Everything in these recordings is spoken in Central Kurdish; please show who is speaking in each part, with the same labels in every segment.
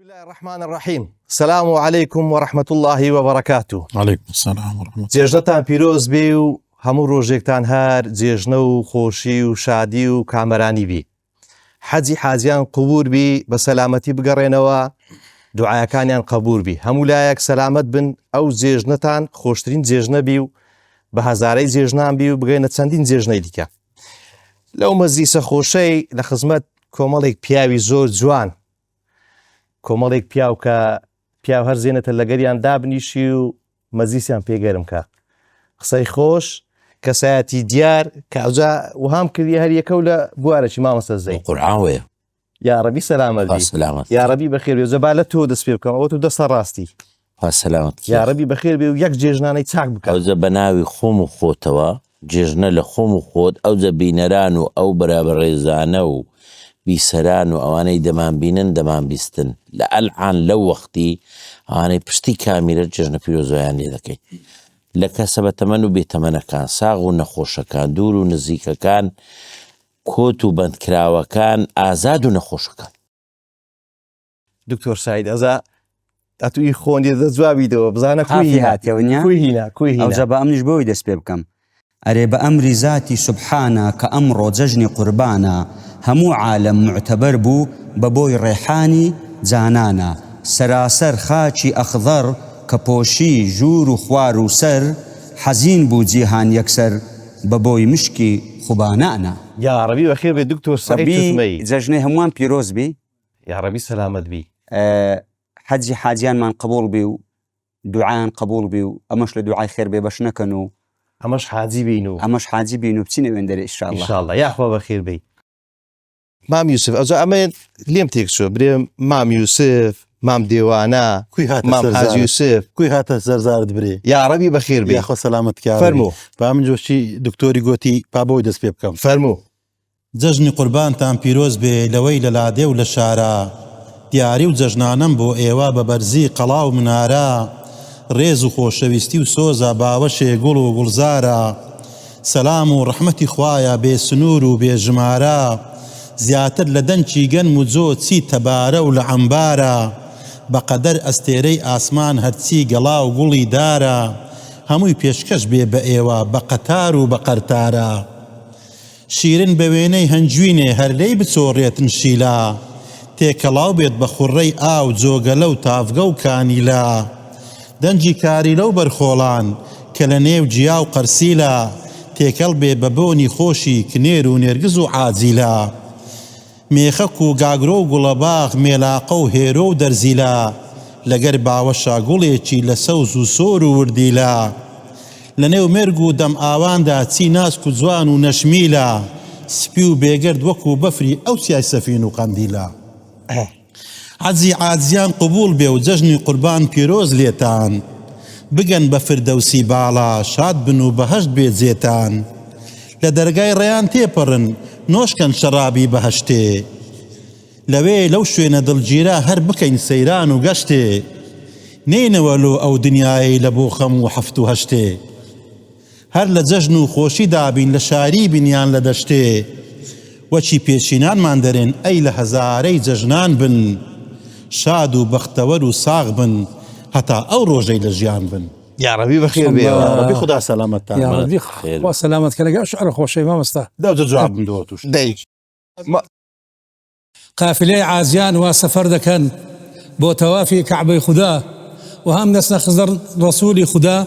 Speaker 1: الله الرحمن الرحيم. السلام عليكم ورحمة الله وبركاته.
Speaker 2: عليكم السلام ورحمة الله.
Speaker 1: جێژنەتان پیرۆز بێ و هەموو ڕۆژێکتان هەر جێژنە و خۆشی و شادی و کامەرانی بی. حەجی حاجیان قبول بی، بە سەلامەتی بگەڕێنەوە، دوعایەکانیان قبول بی. هەموو لایەک سەلامەت بن، ئەو جێژنەتان خۆشترین جێژنە بی و بە هەزارەی جێژنان بی و بگەینە چەندین جێژنەی دیکە. لەو مەزلیسە خۆشەی لە خزمەت کۆمەڵێک پیاوی زۆر جوان، کۆمەڵێک پیاو کە پیاو هەر زێنێتە لەگەریان دابنیشی و مەزلیسیان پێگەرم کە قسەی خۆش کەسایەتی دیار کە ئەوجا وهام کردی هەر یەکە و لە بوارەی مامەستە زەی
Speaker 2: قورعان وەیە.
Speaker 1: یا ڕەبی سەلامەت
Speaker 2: سلامت.
Speaker 1: یا ڕەبی بەخێر بێ زەبا لە تۆ دەست پێ بکەم ئەوە تو دەستە ڕاستی.
Speaker 2: سلامت.
Speaker 1: یا ڕەبی بەخێر بێ و یەک جێژنانەی چاک بکە.
Speaker 2: ئەوجا بە ناوی خۆم و خۆتەوە جێژنە لە خۆم و خۆت ئەوجا بینەران و ئەو بەرابەڕێزانە و بیسەران و ئەوانەی دەمان بینن دەمان بیستن لە ئەلعان لەو وەختی ئەوانەی پشتی کامیرە جێژنە پیرۆزۆیان لێ دەکەین لە کەسە بە تەمەن و بێتەمەنەکان، ساغ و نەخۆشەکان، دوور و نزیکەکان، کۆت و بەندکراوەکان، ئازاد و نەخۆشەکان.
Speaker 1: دکتۆر سعید ئەزا ئەتوی خۆنی دە جوابیدەوە بزانە کوی
Speaker 3: هاتیەوەنیا ئەوجا بە ئەمنیش بۆی دەست پێ بکەم. ئەرێ بە ئەمری زاتی سوبحانە کە ئەمڕۆ جەژنی قوربانە، هەموو عالەم معتەبەر بوو بە بۆی ڕێحانی جانانە، سەراسەر خاچی ئەخضەر کە پۆشی ژوور و خوار و سەر، حەزین بوو جیهان یەکسەر بە بۆی مشکی خوبانانە.
Speaker 1: یا ڕەبی بەخێر بێ دکتۆر سعید
Speaker 3: جەژنەی هەمووان پیرۆز بی،
Speaker 1: یا ڕەبی سەلامەت بی،
Speaker 3: حەجی حاجیانمان قبول بی و دوعایان قبول بی و ئەمەش لە دوعای خێر بێ بەش نەکەن و
Speaker 1: ئەمەش حاجی بین و
Speaker 3: ئەمەش حاجی بین و بچینە وێندەرە
Speaker 1: ئینشاءالله. یاخوا بەخێر بی. مام یوسف ئەوجا ئەمە لێم تێک چوە برێم مام یوسف، مام دێوانە، مام حاج یوسف
Speaker 2: کوی هاتە سەرزارت برێ.
Speaker 1: یا ڕەبی بەخێر بی.
Speaker 2: یاخۆ سەلامت کار
Speaker 1: فەرموو.
Speaker 2: با من جۆشی دکتۆری گوتی با بۆی دەست پێ بکەم.
Speaker 1: فەرموو.
Speaker 4: جەژنی قوربانتان پیرۆز بێ لەوەی لە لادێ و لە شارە، دیاری و جەژنانم بۆ ئێوە بە بەرزی قەڵا و منارە، ڕێز و خۆشەویستی و سۆزە باوەشێ گوڵ و گوڵزارە، سەلام و ڕەحمەتی خوایە بێ سنوور و بێ ژمارە، زیاتر لە دەنچی گەنم و جۆ چی تەبارە و لە عەمبارە، بەقەدەر ئەستێرەی ئاسمان هەرچی گەڵا و گوڵی دارە، هەمووی پێشکەش بێ بە ئێوە بە قەتار و بە قەرتارە، شیرن بە وێنەی هەنجوینێ هەر لێی بچۆڕێتن شیلا، تێکەڵاو بێت بە خوڕەی ئاو جۆگەلە و تافگە و کانیلا، دەنجی کاری لەو بەرخۆڵان کە لە نێو جیا و قەرسیلا، تێکەڵ بێ بە بۆنی خۆشی کنێر و نێرگز و عاجیلا، مێخەک و گاگرۆ و گوڵەباغ مێلاقە و هێرۆ و دەرزیلا، لەگەر باوەشا گوڵێکی لە سەوز و سۆر و وردیلا، لە نێو مێرگ و دەم ئاواندا چی ناسک و جوان و نەشمیلا، سپی و بێگرد وەکو بەفری ئەو سیای سەفین و قەندیلا. حەجی عاجیان قبول بێ و جەژنی قوربان پیرۆز لێتان، بگەن بە فردەوسی باڵا شاد بن و بەهەشت بێ جێتان، لە دەرگای ڕێیان تێپەڕن نۆشکەن شەرابی بەهەشتێ، لەوێ لەو شوێنە دڵگیرە هەر بکەین سەیران و گەشتێ، نینەوە لۆ ئەو دنیای لە بۆ خەم و حەفت و هەشتێ، هەر لە جەژن و خۆشی دابین لە شاری بینیان لە دەشتێ، وەچی پێشینانمان دەرێن ئەی لە هەزارەی جەژنان بن، شاد و بەختەوەر و ساغ بن هەتا ئەو ڕۆژەی لە ژیان بن.
Speaker 1: یا ڕەبی بەخێر بێ.
Speaker 2: ڕەبی خدا سەلامەتتان.
Speaker 5: یا ڕەبی خوا سەلامەت کە لەگەڵ شعر خۆشەی مامەستا.
Speaker 2: دەوجە جوابم دۆ توش.
Speaker 1: دەیک.
Speaker 5: قافلەی عازیان وا سەفەر دەکەن بۆ تەوافی کەعبەی خودا و هەم دەستە خزر ڕەسوولی خودا،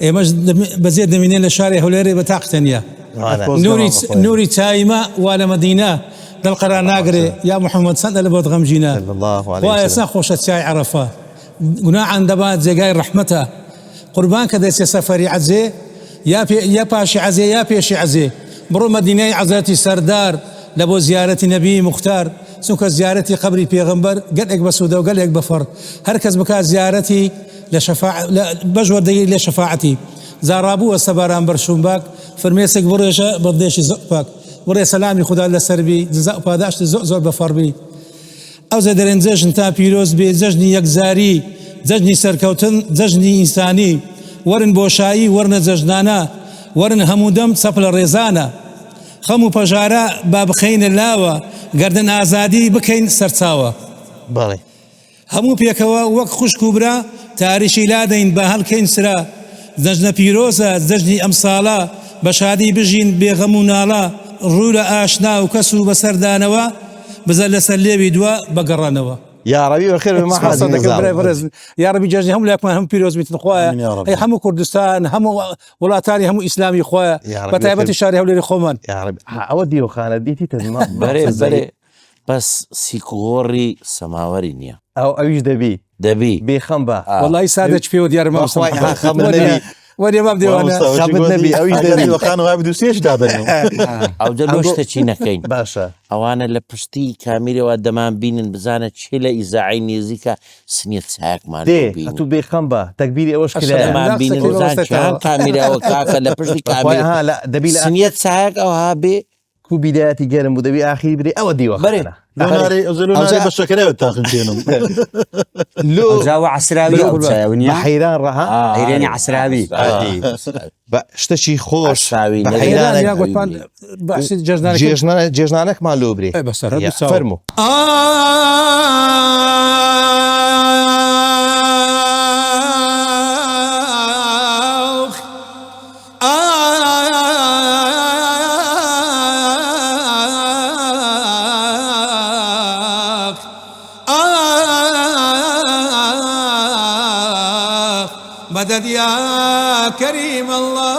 Speaker 5: ئێمەش بەجێ دەمینێن لە شاری هەولێرێ بە تاقتەنیا. نوری چایمە وا لە مەدینە دڵقەرار ناگرێ یا محەممەد سەندە لە بۆ غەمجینە، وایە ئێستا خۆشە چای عەرەفە گوناحان دەبات جێگای ڕەحمەتە، قوربان کە دەچێ سەفەری عەزێ یا پاشی عەزێ یا پێشی عەزێ بڕۆ مەدینەی عەزەتی سەردار لە بۆ زیارەتی نەبی مختار، چونکە زیارەتی قەبری پێغەمبەر گەلێک بە سوودە و گەلێک بە فەڕ، هەر کەس بکات زیارەتی بەژوەردەگی لێ شەفاعەتی، زارابووە سەباران بەرشومباک فەرمێسێک بڕێژە بەڵدێشی زۆپاک، بڕێ سەلامی خوددا لەسەربی جزا و پاداشتی زۆر بە فەڕبی. ئەو زە دەرێن جەژن تا پیرۆز بێ، جەژنی یەکزاری، جەژنی سەرکەوتن، جەژنی ئینسانی، وەرن بۆشایی وەرنە جەژنانە، وەرن هەموو دەم چەپ لە ڕێزانە، خەم و پەژارە با بخەینە لاوە، گەردن ئازادی بکەین سەرچاوە.
Speaker 1: بەڵێ
Speaker 5: هەموو پێکەوە وەک خوشک و برا تاریشی لادەین بە هەڵکەین سرا جەژنە پیرۆزە جەژنی ئەم ساڵە بە شادی بژین بێغەم و ناڵە ڕوو لە ئاشنا و کەس و بەسەردانەوە بزە لەسەر لێوی دووە بەگەڕانەوە
Speaker 1: يا ربي بخير ما حد
Speaker 5: يا ربي جاجني هم لكم هم بيروز مثل خويا اي هم كردستان هم ولاتاني هم اسلامي خويا بتايبتي شاري هولي خومن
Speaker 1: يا ربي اودي وخانا ديتي تزما
Speaker 2: بري بس سيكوري سماورينيا
Speaker 1: او ايش دبي بخنبه
Speaker 5: والله سادج في وديار ما
Speaker 1: خم النبي
Speaker 5: ودي ما بدي وانا
Speaker 1: خم النبي او ايش دبي
Speaker 4: وخانوا عبدو سيش دادن
Speaker 2: او دلوش تشينكين
Speaker 1: باشا
Speaker 2: اوانا لبشتي كاميري ودمان بينن بزانه تشيله اذاعي نيزيكا سنيت ساك ما
Speaker 1: دي تو بخنبه تكبيري اوش كده
Speaker 2: دمان بينن بزانه كاميرا وكاكا لبشتي كاميرا
Speaker 1: ها لا دبي
Speaker 2: سنيت ساك او هابي
Speaker 1: كو بدايتي جرم ودبي اخي بدي اودي وخانا
Speaker 4: لوناري زلوناري بالشكل تاخذ فيهم
Speaker 3: لو زاوى عسراوي
Speaker 1: بحيران رها
Speaker 3: حيراني عسراوي
Speaker 1: اشتشي خوش
Speaker 5: بحيران يا قلت بحس
Speaker 1: جيجنانك مع لوبري
Speaker 5: بس
Speaker 1: فرمو
Speaker 5: مدد يا كريم الله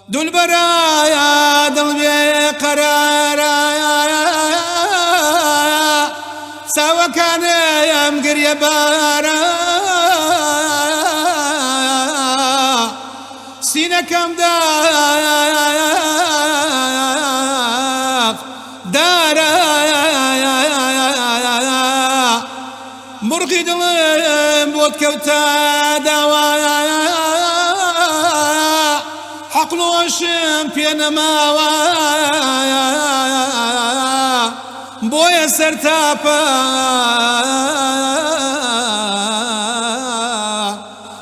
Speaker 5: دول برايا دلبي قرارا سوا كان يمقر يبارا سينا كم دارا مرغي دلم بود كوتا دوايا حقلو وشم بينا ماوايا بويا سرتابا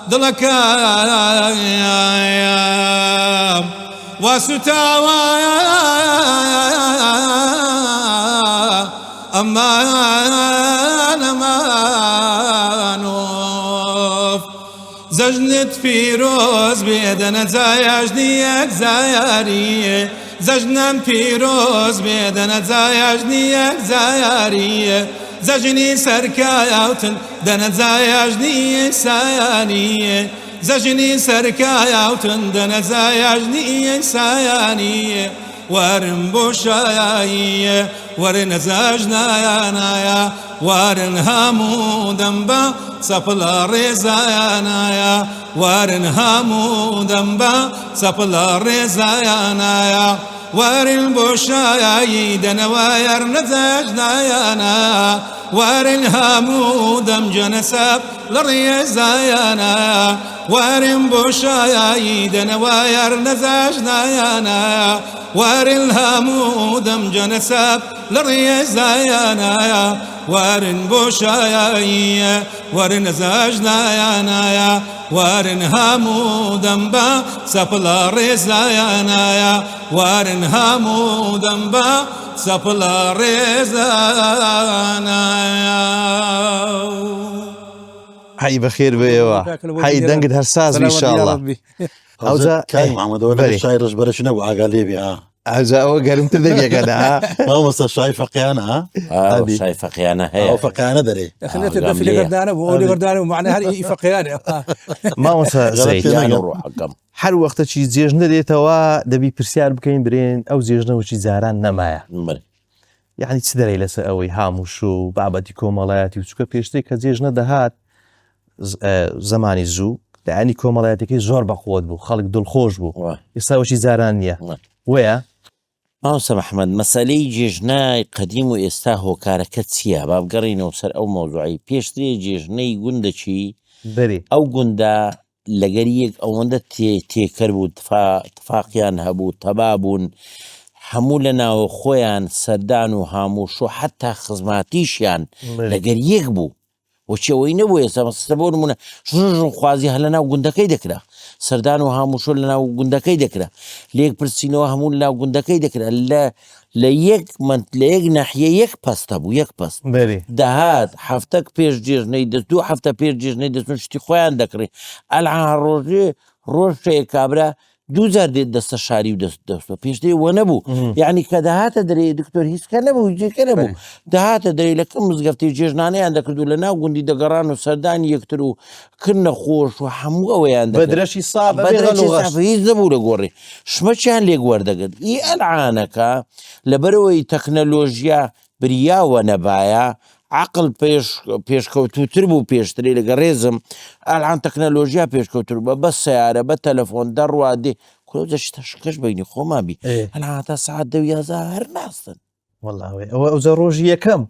Speaker 5: دلكا واسوتاوايا أمانوف زجنت فيروز بيدنا زايجنيك زاياري زجنم فيروز بيدنا زايجنيك زاياري زجني سركاياوتن دنا زايجنيك ساياني زجني سركاياوتن دنا زايجنيك ساياني ورن بوشايا ورن زاجنا يا نايا ورن همو دمبا سفلا رزايا نايا ورن همو دمبا سفلا رزايا نايا ورن بوشايا دنواير نزاجنا يا نايا ورن همو دم جنساب لرزايا نايا ورن بوشايا دنواير نزاجنا يا نايا ورن همو دم جنساب لرزايا نايا ورن بوشايا ورن زاجنا يا نايا ورن همو دمبا سفلا رزايا نايا ورن همو دمبا سفلا رزايا نايا
Speaker 1: هاي بخير بيوا هاي دنقد هرساز ان شاء الله
Speaker 4: اوزا كان محمد ولا الشاعر برش نوع قال لي
Speaker 1: اوزا قال انت ذيك انا
Speaker 4: ما وصل شاي فقيانه
Speaker 2: شاي فقيانه هي
Speaker 4: او فقيانه دري
Speaker 5: خليت الدفل قردانه وولي قردانه ومعناها هي فقيانه
Speaker 1: ما وصل زي هر وقت چی جێژنە دێتەوە دەبی پرسیار بکەین برێن ئەو جێژنەوەی زاران نەمایە یعنی چ دەرەی لەسەر ئەوەی هاموش و بابەتی کۆمەڵایەتی و چکە پێشتەی کە جێژنە دەهات زمانی زوو دەعنی کۆمەڵایەتەکەی زۆر بەخۆت بوو خەڵک دڵخۆش بوو ئێستاوەشی زاران نییە وەیە
Speaker 2: ماوسە محەممەد مەسەلەی جێژنای قەدیم و ئێستا هۆکارەکە چییە با بگەڕینەوە سەر ئەو مۆزوعی پێشترێ جێژنەی گوندەچی ئەو گوندە لەگەریەک ئەوەندە تێکەر بوو تفاقیان هەبوو تەبابوون هەموو لە ناوە خۆیان سەردان و هاموش و حتا خزماتیشیان لەگەر یەک بوو وەچەوەی نەبوو ئێستا مەسەستە بۆ نمونە ژژ خوازی هە لە ناو گوندەکەی دەکرا سەردان و هاموشۆ لە ناو گوندەکەی دەکرا لێک پرسیینەوە هەموو لە ناو گوندەکەی دەکرا لە یەک ناحیە یەک پەستە بوو یەک پەست دەهات هەفتەک پێش جێژنەی دەست 2 هەفتە پێش جێژنەی دەستون شتی خۆیان دەکڕێ ئەلعان ڕۆژێ ڕۆژەیە کابرا 2000 دێت دەستە شاری و دەستە پێشتەی وە نەبوو یعنی کە داهاتە دەرێ دکتۆر هیچکە نەبوو جێکە نەبوو داهاتە دەرێ لە کەم مزگەفتی جێژنانەیان دەکردو لە ناو گوندی دەگەڕان و سەردانی یەکتر و کردنە خۆش و هەموو ئەوەیان
Speaker 1: بەدرەشی ساب
Speaker 2: هیچ نەبوو لە گۆڕێ شمەچیان لێک وەردەگرت ئی ئەلعانەکە لەبەرەوەی تەکنەلۆژیا بریاوە نەبایە عقل پێشکەوتوتر بوو پێشتری لەگە ڕێزم ئەلان تەکنەلۆژیا پێشکەوتر بە سیارە بە تەلەفۆن دەڕوا دێ کۆشکەش بینی خۆمان بی ئەلان تا سعات 10 هەر ناستن
Speaker 1: ئەوە ڕۆژی یەکەم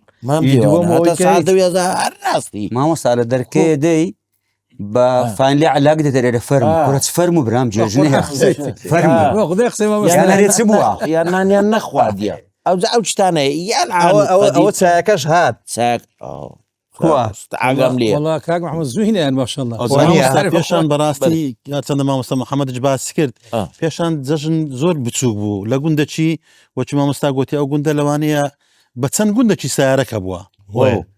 Speaker 2: هەر ناستی
Speaker 3: مامۆستا لە دەرکەیە دەی بە فانلی علاق دەدەرێ لە فەرم کورەچ فەرم و برام جێژنێ فەرمێت چ بووە
Speaker 2: یان نانیان نەخواردیە ئەو شتانە
Speaker 1: ئەوە چایەکەش هات
Speaker 2: ئاگام لێ
Speaker 5: والله کاک محەممەد زوینیان ماشەڵڵا
Speaker 4: پێشان بەڕاستی چەندە مامۆستا محەممەدش باسی کرد پێشان جەژن زۆر بچوک بوو لە گوندەچی وەچی مامۆستا گوتی ئەو گوندە لەوانەیە بە چەند گوندەکی سیارەکە بووە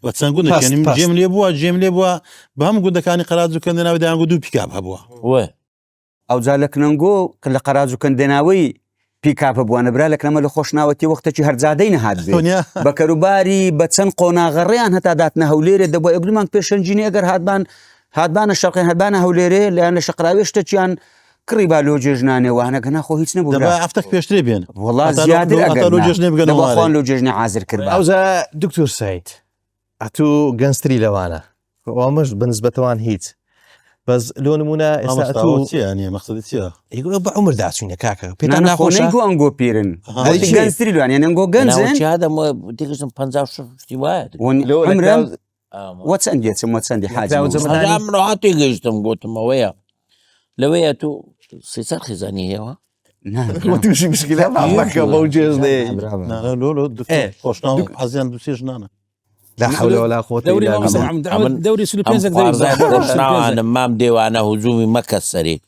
Speaker 4: بە چەند گوندە جێم لێ بووە جێم لێ بووە بە هەم گوندەکانی قەراج و کەندێناوی دایانگو 2 پیکاپ هەبووە
Speaker 3: ئەو جا لە کنەنگۆ لە قەراج و کەندێناوی پیکاپە بووە نەبرا لە کەمە لە خۆشناوەتی وەختێکی هەرزادەی نەهات بە کەروباری بە چەند قۆناغەڕێیان هەتا داتنە هەولێرە دەبووە ئەبلمان پێشەنجینی ئەگەر هاتبانە شەقیان هەبانە هەولێرێ لەیان لە شەقراوێ شتەچیان کڕی با لۆ جێژنانێ وانەکە ناخۆ هیچ نەبوو
Speaker 4: هەفتەك پێشترێ بێن
Speaker 3: وڵات زیاتر ئەگەرخۆن لۆ جێژنە عازر کرد
Speaker 1: ئەوزە دکتۆر سعید ئەتوو گەنجتری لەوانە ئەومەش بنسبەتەوان هیچ بەس لۆ نمونە ئێستا بە عمر داچوینە کاکە پێتان ناخۆشە
Speaker 3: ئەنگۆ پیرن گەنجتری لوان ئەنگۆ
Speaker 2: گەنجم 50 وایە
Speaker 3: وە چەند دێچم وە چەندی
Speaker 2: حاجی گەیشتم گوتمەوەیە لەوەیە تو 300 خێزانی هەیەەوە
Speaker 1: تووشی مشکلە بە جێژنێ
Speaker 4: خۆشناو حەزیان دوسێ ژنانە
Speaker 1: لا حول ولا قوة إلا بالله
Speaker 5: دوري سلو بينزك
Speaker 2: مام ديوانه هجومي مكة السري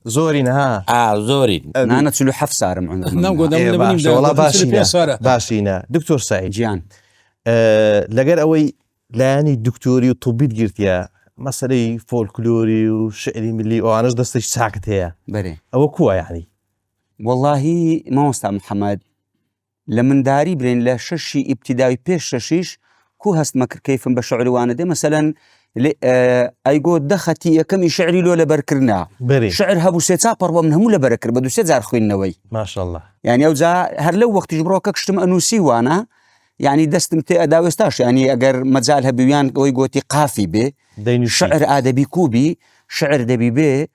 Speaker 1: زورين ها
Speaker 3: زورين أنا تسلو حف صارم
Speaker 1: والله باشينا دكتور سعيد
Speaker 3: جيان
Speaker 1: لقر أوي لاني الدكتوري وطبيت قلت يا مسألة فولكلوري وشعري ملي وأنا دستش ساكت هي
Speaker 3: بري
Speaker 1: أو كوا يعني
Speaker 3: والله ما مستع محمد لمن داري برين لا ششي ابتدائي بيش ششيش كو هست مكر كيف بشعر وانا دي مثلا ايقو دختي كم شعري لو لبركرنا شعر هبو سيتا بروا من همو لبركر بدو سيت زار خوين نوي
Speaker 1: ما شاء الله
Speaker 3: يعني اوزا هر لو وقت جبروك كشتم انوسي وانا يعني دستم تي اداوستاش يعني اگر مجالها بيان ويقوتي قافي بي شعر ادبي كوبي شعر دبي بي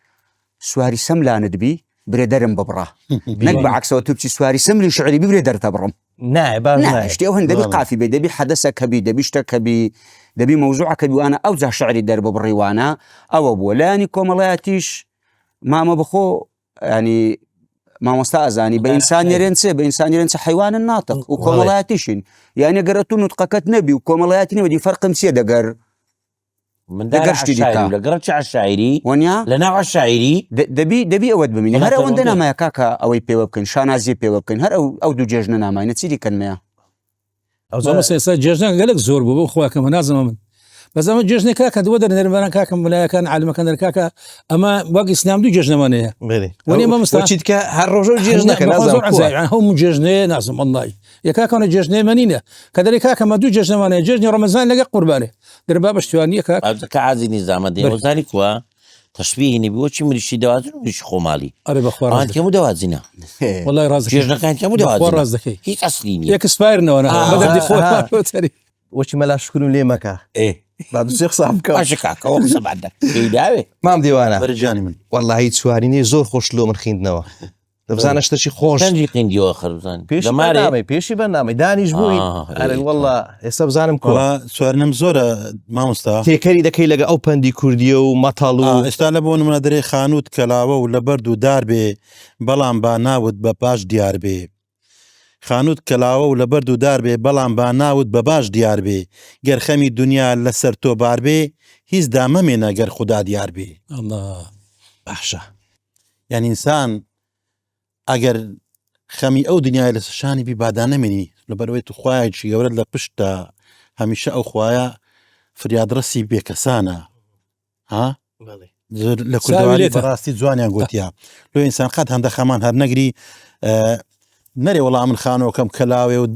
Speaker 3: سواري سملان دبي بريدرم ببرا نقبع عكس وتبشي سواري سملي شعري بريدر تبرم
Speaker 1: نعم
Speaker 3: اشتي اوهن دبي قافي بي دبي حدثك بي دبي اشتك بي دبي موضوعك بي وانا اوزع شعري درب بريوانا او ابو لاني كوملاتيش ما بخو يعني ما مستأذاني بإنسان يرنسي حيوان الناطق وكوملاتيشين يعني قرأتو نطقكت نبي وكوملاتيني ودي فرق مسيدة قر
Speaker 2: من دار الشاعري ولا قرأتش على الشاعري
Speaker 3: ونيا
Speaker 2: لنا على الشاعري
Speaker 3: دبي أود بميني هر أو عندنا ما يكاكا أو يبيوبكن شانازي بيوبكن هر أو دو جيجنا ما ينتسيلي كان ميا
Speaker 5: أو زمان سيسا جيجنا قالك زور بابو أخوة كم نازم من بس أما جيجنا كاكا دودر نرمانا كاكا ملايا كان عالم كان الكاكا أما باقي سنام دو جيجنا مانيا وني ما مستعد
Speaker 1: وشيت كا هالرجل جيجنا كنازم
Speaker 5: يعني هم جيجنا نازم والله يا كاكا أنا جيجنا مانينا كذلك كاكا ما دو جيجنا مانيا جيجنا رمضان لقى قربانه درباب اشتوانية كاكا
Speaker 2: كعازي نظام دي وذلك هو تشبيه نبي وش من الشيء دوازن وش خمالي
Speaker 5: أري بخوار
Speaker 2: أنت كم دوازنا
Speaker 5: والله رازك
Speaker 2: جيجنا كان كم دوازنا
Speaker 5: بخوار رازك
Speaker 2: هي أصليني
Speaker 5: ياك سبايرنا وأنا بدر دي خوار تاني
Speaker 1: وش ملا شكرا لي مكا بعد الشيخ صاحب كم
Speaker 2: أشكاك هو سبعة كيداوي
Speaker 1: ما مدي وانا
Speaker 4: برجاني من
Speaker 1: والله هي تسواريني زور خوش لو من خيندنا بزانا اشتشي خوش
Speaker 2: كان جيقين ديو آخر بزاني
Speaker 1: بيشي برنامج دانيش بوين أنا والله يسب زانم كوا
Speaker 4: سوارنم زورة ما مستوى
Speaker 1: تيكري دكي لقى أوبن دي كورديو ومطالو
Speaker 4: استعلبون من دري خانوت كلاوة ولا بردو دار بي بلان با ناود بباش ديار بي خانوت کەلاوە و لە بەرد و دار بێ بەڵام با ناوت بە باش دیار بێ گەرخەمی دنیا لەسەر تۆ بار بێ هیچ دامەمێنە گەر خوددا دیار بێ
Speaker 5: الله
Speaker 1: باشە
Speaker 4: یعنی ئینسان ئەگەر خەمی ئەو دنیای لە شانی بی بادانەمێنی لەبەرەوەی تو خوایەکی گەورە لە پشتە هەمیشە ئەو خوایە فریادڕسی بێکەسانە ها لە کوردواری بەڕاستی جوانیان گوتیا لۆ ئینسان قەت هەندە خەمان هەر نەگری نەرێ وەڵام من خانەوەکەم کەلاوێ و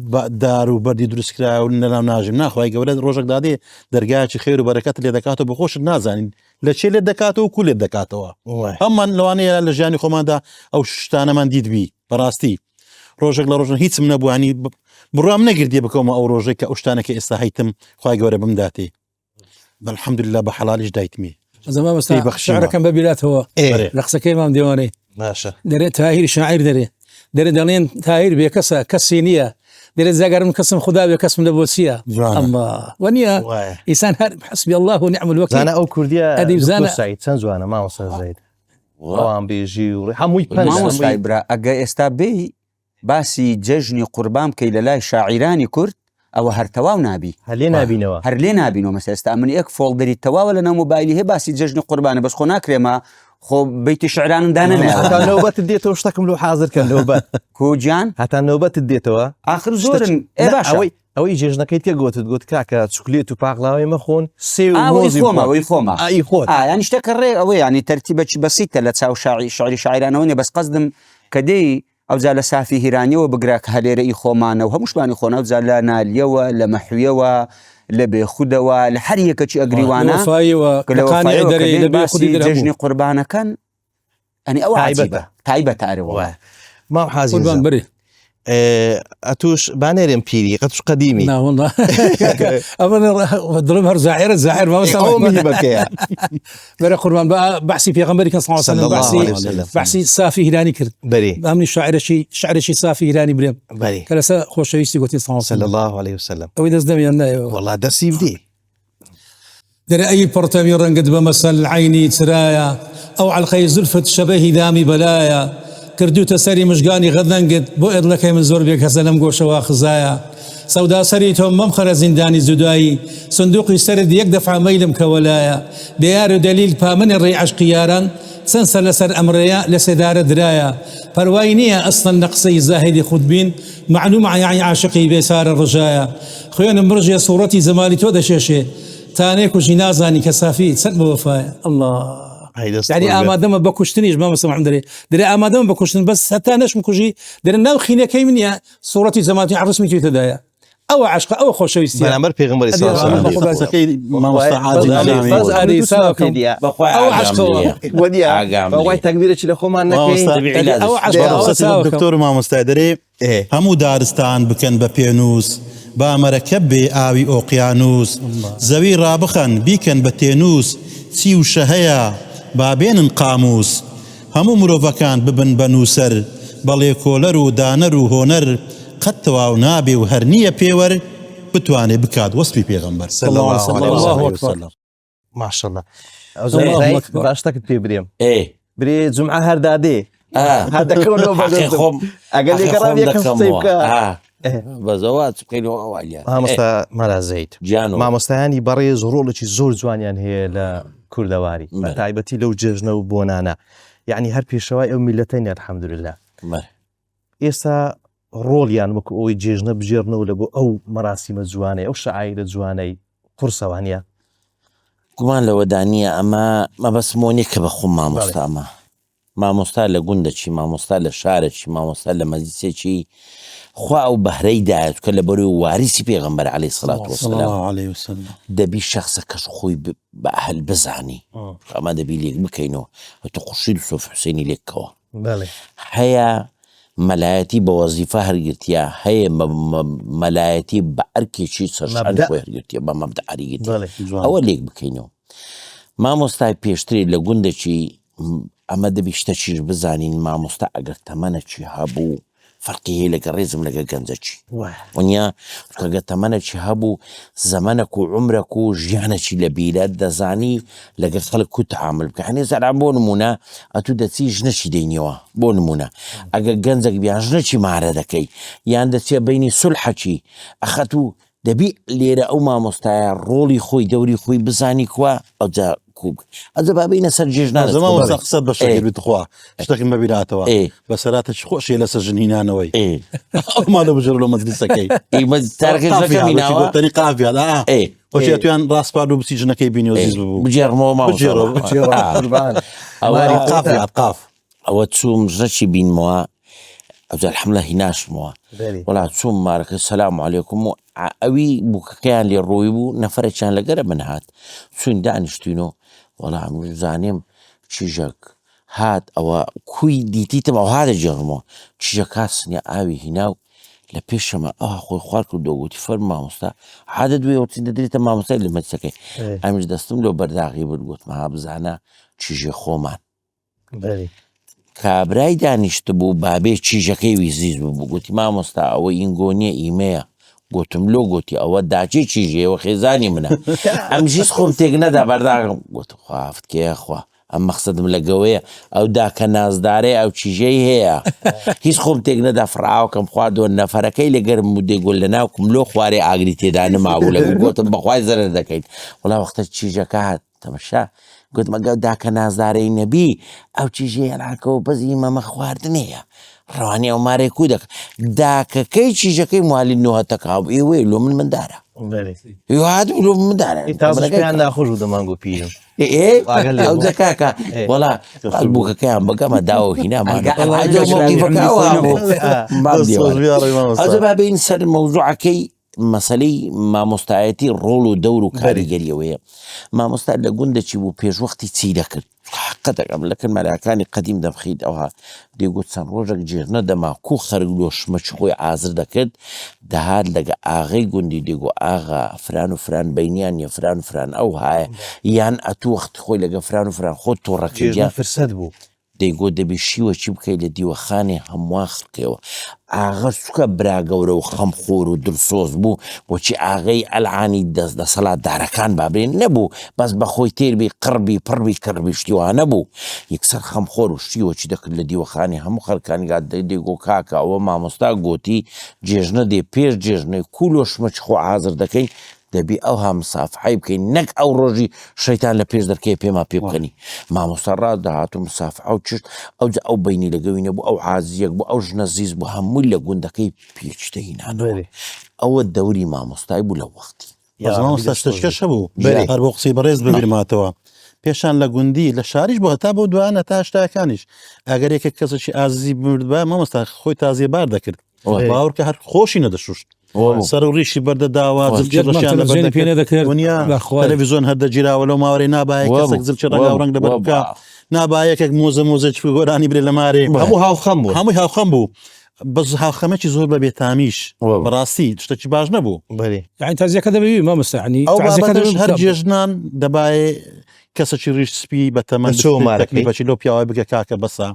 Speaker 4: دار و بەردی دروستکرا و نەناو ناژیم ناخوای گەورە ڕۆژێک دادێ دەرگایکی خێر و بەرەکەت لێ دەکاتەوە بەخۆشت نازانین لە چێ لێت دەکاتەوە و کولێت دەکاتەوە هەممان لەوانەیە لە ژیانی خۆماندا ئەو شتانەمان دیتبی بەڕاستی ڕۆژێک لە ڕۆژن هیچم نەبووانی بڕام نەگردیە بکەمە ئەو ڕۆژێک کە ئەو شتانەکە ئێستا هەیتم خوای گەورە بمداتێ بەالحەمدوللا بە حەڵالیش دایتمی
Speaker 5: زمان بس شعركم ببيلاتەوە لە قسەکەی مام دێوانەی
Speaker 1: باشە
Speaker 5: دەرێت تاهیر شاعیر دەرێ دەڵێن تاهیر بێ کەسە کەسی نییە دەرێت زاگەرم کەسم خدا بێ کەسم لە بۆچیە ئەمما وەنیە ئیسان هەر حسبی الله و نعم الوکیل
Speaker 1: زانە ئەو کوردیە
Speaker 5: ئەدی زانە
Speaker 1: سعید چەند جوانە مامۆستا زەید ئەوان بێژی و هەمووی
Speaker 3: مامۆستای برا ئەگە ئێستا بێ باسی جەژنی قوربان بکەی لە لای شاعیرانی کورد ئەوە هەر تەواو نابی
Speaker 1: هەلێ نبینەوە
Speaker 3: هەر لێ نبینەوە مەسە ئێستا من یەک فۆڵدەری تەواوە لە ناو مۆبایلی هەیە باسی جەژنی قوربانە بەس خۆ ناکرێمە خۆ بەیتی شعرانم دانەنێ
Speaker 1: نەوبەت دێتەوە شتەکەم لەو حازرکەن نەوبەت
Speaker 3: کۆجیان
Speaker 1: هەتا نەوبەت دێتەوە
Speaker 3: آخر زۆرن
Speaker 1: ئەوەی جێژنەکەی تێگوتت گوت کاکە چوکلێت و پاقلاوی مەخۆن سێ
Speaker 3: خۆمە ینی شتێکە ڕێ ئەوەی ینی تەرتیبەکی بەسیتە لە چاو شعری شاعرانەوە نێ بەس قەزدم کە دەی ئەوجا لە سافی هیرانیەوە بگراکە هەلێرەی خۆمانە و هەمووشمانی خۆنە وجا لە نالیەوە لە مەحویەوە لە بێخودەوە لە هەر یەکەکی ئەگریوانە جەژنی قوربانەکەن ئەنی ئەو تایبەت ئارەوە
Speaker 1: مام حازی
Speaker 5: بری
Speaker 1: ئەتوش بانێرم پیری قەتش قەدیمی
Speaker 5: دڵم هەر زاهر بەرە قوربان بەحسی پێغەمبەری کە صلی الله علیه وسلم بەحسی سافی هیرانی کرد ئەمنی شاعرێکی سافی هیرانی برێم کە لەسەر خۆشەویستی گوتی صلی الله
Speaker 1: عليه وسلم
Speaker 5: ئەوەی دەست دەمیان نایەوە
Speaker 1: والله دەرسی بدی
Speaker 5: دري أي برتمي رنقد بمسل عيني ترايا أو على الخي زلفت شبهي دامي بلايا كردو تسري مشقاني غذنقد بؤر لك من زور بيك هسلم قوشوا خزايا سودا سريتهم ممخر زنداني زداي صندوقي سرد يقدف عميلم كولايا بيار دليل بامن الري عشقيارا سنسر لسر أمريا لسدار درايا فرواينية أصلا نقصي زاهدي خدبين معلومة يعني عاشقي بيسار الرجايا خيون مرجية صورتي زمالي تودا شاشي تانيك وجنازاني كسافي سلم وفايا الله يعني آمادم بكشتنيش ما مسمع دري آمادم بكشتن بس حتى نش مكوجي دري ناو خينا كيمنيا صورتي زمانتي على رسمي تدايا أو عشق أو خوشويستي
Speaker 1: بنامر پیغمبر صلی الله علیه و سلم
Speaker 4: ما مستعاجل
Speaker 5: أو عشق
Speaker 1: وديا فوای تکبیرش لخو ما نکی
Speaker 5: أو عشق
Speaker 4: دكتور ما مستعدري همو دارستان بكن ببيانوس با مركب آوي أوقيانوس زوي رابخن بيكن بتينوس سيو شهيا بابين قاموس همو مروفكان ببن بنوسر بلي كولر دانر هونر قد تواو نابي وهرنية بيور بتواني بكاد وصفي بيغمبر
Speaker 1: صلى الله عليه وسلم ما شاء الله زين باشتك بيبريم بري جمعة هردادي هذا كله
Speaker 2: بزوم
Speaker 1: أقل لي كرام يكفيك
Speaker 2: بەزەوات بکەینەوە ئەوواە
Speaker 1: مامۆستا مەلا زەید
Speaker 2: جیان
Speaker 1: مامۆستایانی بەڕێز ڕۆڵێکی زۆر جوانیان هەیە لە کوردەواری تایبەتی لەو جێژنە و بۆنانە یعنی هەر پێشەوای ئەو میلەتەین الحەمدولله ئێستا ڕۆڵیان وەکو ئەوی جێژنە بژێرنەوە لە بۆ ئەو مەراسیمە جوانەی ئەو شعائیرە جوانەی قورسەوانیە
Speaker 2: گومان لەوەدانیە ئەمە مەبەسمۆنی کە بە خۆم مامۆستا لە گوندەچی مامۆستا لە شارێکی مامۆستا لە مەجلیسێکی خوا ئەو بەهرەی دایەت کە لە بەروی واریسی پێغەمبەر عەلەیهی سەڵات وەسەلام دەبی شەخصە کەش خۆی بە ئەهل بزانی ئەمە دەبی لێک بکەینەوە تۆ خوشید سۆف حوسێنی لێکەوە هەیە مەلایەتی بە وەزیفە هەرگرتیە هەیە مەلایەتی بە ئەرکێکی سەرشان خۆی هەرگرتیە بە مەبدەعەریگرتیە ئەوە لێک بکەینەوە مامۆستای پێشتری لە گوندێکی ئەمە دەبی شتەچیش بزانین مامۆستا ئەگەر تەمەنەکی هەبوو فەرقی هەیە لەگە ڕێزم لەگە گەنجەکی وەنیا کەگە تەمەنەکی هەبوو زەمانەک و عمرەك و ژیانەکی لە بیرە دەزانی لەگە خەڵک و تعامل بکە هەنێ زەران بۆ نمونە ئەتو دەچی ژنەکی دەینەوە بۆ نمونە ئەگە گەنجێک بیان ژنەکی مارە دەکەی یان دەچێ بینی سولحەکی ئەخەت و دەبی لێرە ئەو مامۆستایە ڕۆڵی خۆی دەوری خۆی بزانی کووە ئەوجا کوب ئەجە بابینە سەر جێژنان
Speaker 4: زەمان قسەت بە شەکر بتخوا شتێکم بەبیراتەوە بەسەراتە خۆشیە لەسەر ژنینانەوەی ئەومانە بژێر لە مەجلیسەکەی تەنی قافیان خۆشی تویان ڕاستپار و بچی ژنەکەی بینی و زیز ببوو
Speaker 2: قاف ئەوە چوم ژنەکی بینمەوە ئەوجا الحەمدلله هیناشمەوە وەڵا چوم مارەکە سەلام عەلەیکوم و ئەوی بووکەکەیان لێ ڕۆی بوو نەفەرێکیان لەگەرە من هات چوین دانیشتوینەوە وەڵام زانیم چیژەک هات ئەوە کوی دیتیتم ئەو هاتە جێڕمەوە چیژە کاسنیە ئاوی هینا و لە پێشەمە ئەوە خۆی خوار کرد دۆگوتی فەر مامۆستا عادە دوێوەتی دەدرێتە مامۆستای لە مەجلیسەکەی ئەمیش دەستم لەو بەرداغی برد گوتمە بزانە چیژێ خۆمان کابرای دانیشت بوو بابێ چیژەکەی ویزیز بوو گوتی مامۆستا ئەوە ئینگۆنیە ئیمەیە گوتم لۆ گوتی ئەوە داچی چیژەوە خێزانی منە ئەمژیز خۆم تێک نەدا بەرداغم گوت خوافتکەیەخوا ئەم مەقسەدم لەگەوەیە ئەو داکە نازدارێ ئەو چیژەی هەیە هیچ خۆم تێک نەدا فراوکەم خوا دۆ نەفەرەکەی لەگەرم و دێگۆل لە ناوکم لۆ خوارێ ئاگری تێدا نەماوو لە گوتم بەخوای زەرەر دەکەین وڵا وەختە چیژەکە هات تەمەشا گوتمەگە داکە نازدارەی نەبی ئەو چیژەیە لاکەوە بەزی مەمە خواردنەیە ڕوانی ئەو مارێک کو دەکە داکەکەی چیژەکەی موالی نوهەتەکە ئێوەی لۆ مندارە هات لۆ مندارە
Speaker 1: ناخۆش و دەمانگو پیرم
Speaker 2: ئەو دەکاکە وەڵا بووکەکەیان بەگەمە داوە هینامان ئەوجە بابین سەر مەوزوعەکەی مەسەلەی مامۆستایەتی ڕۆڵ و دەور و کاریگەریەوەیە مامۆستا لە گوندەچی بوو پێشوەختی چی دەکرد حقەتەکەم لەکن مەلاکانی قەدیم دەبخیت ئەوها دێگوت چەند ڕۆژێک جێژنە دەما کو خەرگ لۆ شمەچ خۆی ئازر دەکرد دەهات لەگە ئاغای گوندی دێگو ئاغا فران و فران بینیان یە فران و فران ئەو هایە یان ئەتو وەختی خۆی لەگە فران و فران خۆ تۆڕەکەیان
Speaker 1: فرسەت بوو
Speaker 2: دەیگۆ دەبی شیوە چی بکەیت لە دیوەخانی هەمووان خڕکەوە ئاغا سوکە براگەورە و خەمخۆر و دڵسۆز بوو بۆچی ئاغای ئەلعانی دەسەڵات دارەکان بابرێن نەبوو بەس بەخۆی تێربی قڕبی پڕبی کڕبی شتیوان نەبوو یەکسەر خەمخۆر و شتیوەچی دەکرد لە دیوەخانی هەموو خەڵکانی گات دەیگۆ کاکە ئەوە مامۆستا گوتی جێژنە دێ پێش جێژنەی کولۆشمەچ خۆ حازر دەکەین دەبی ئەو ها مسافحی بکەین نەک ئەو ڕۆژی شەیتان لە پێش دەرکەی پێما پێ بکەنی مامۆستا ڕادەهات و مسافحە و چشت ئەوجا ئەو بینی لەگەوینە بوو ئەو حازیەک بوو ئەو ژنە زیز بوو هەمووی لە گوندەکەی پێچتەهینانەوە ئەوە دەوری مامۆستای بوو لە وەختی
Speaker 4: مامۆستا شتێکەش هەبوو هەر بۆ قسەی بەڕێز ببیرماتەوە پێشان لە گوندی لە شاریش بۆ هەتا بۆ دوانە تا شتاکانیش ئەگەر یەکێک کەسێکی ئازیزی بمردبە مامۆستا خۆی تازیە بار دەکرد باوەڕکە هەر خۆشی نەدەشوشت سەر و ڕیشی بەردەداوە تەلەڤیزۆن هەردەگیراوە لەو ماوەڕێ نابایە کەسێک زلچە ڕەنگا و ڕەنگ لەبەر بکە نابایەکێک مۆزە گۆرانی برێ لە مارێ
Speaker 1: هەموو هاوخەم بوو
Speaker 4: هەمووی هاوخەم بوو بەس هاوخەمەکی زۆر بە بێتامیش بەڕاستی شتێکی باش نەبوو
Speaker 5: یعنی تازیەکە دەبێ مامۆستا ینی
Speaker 4: ئەو هەر جێژنان دەبایە کەسێکی ڕیش سپی بە تەمەنبەچی لۆ پیاوای بگە کاکە بەسە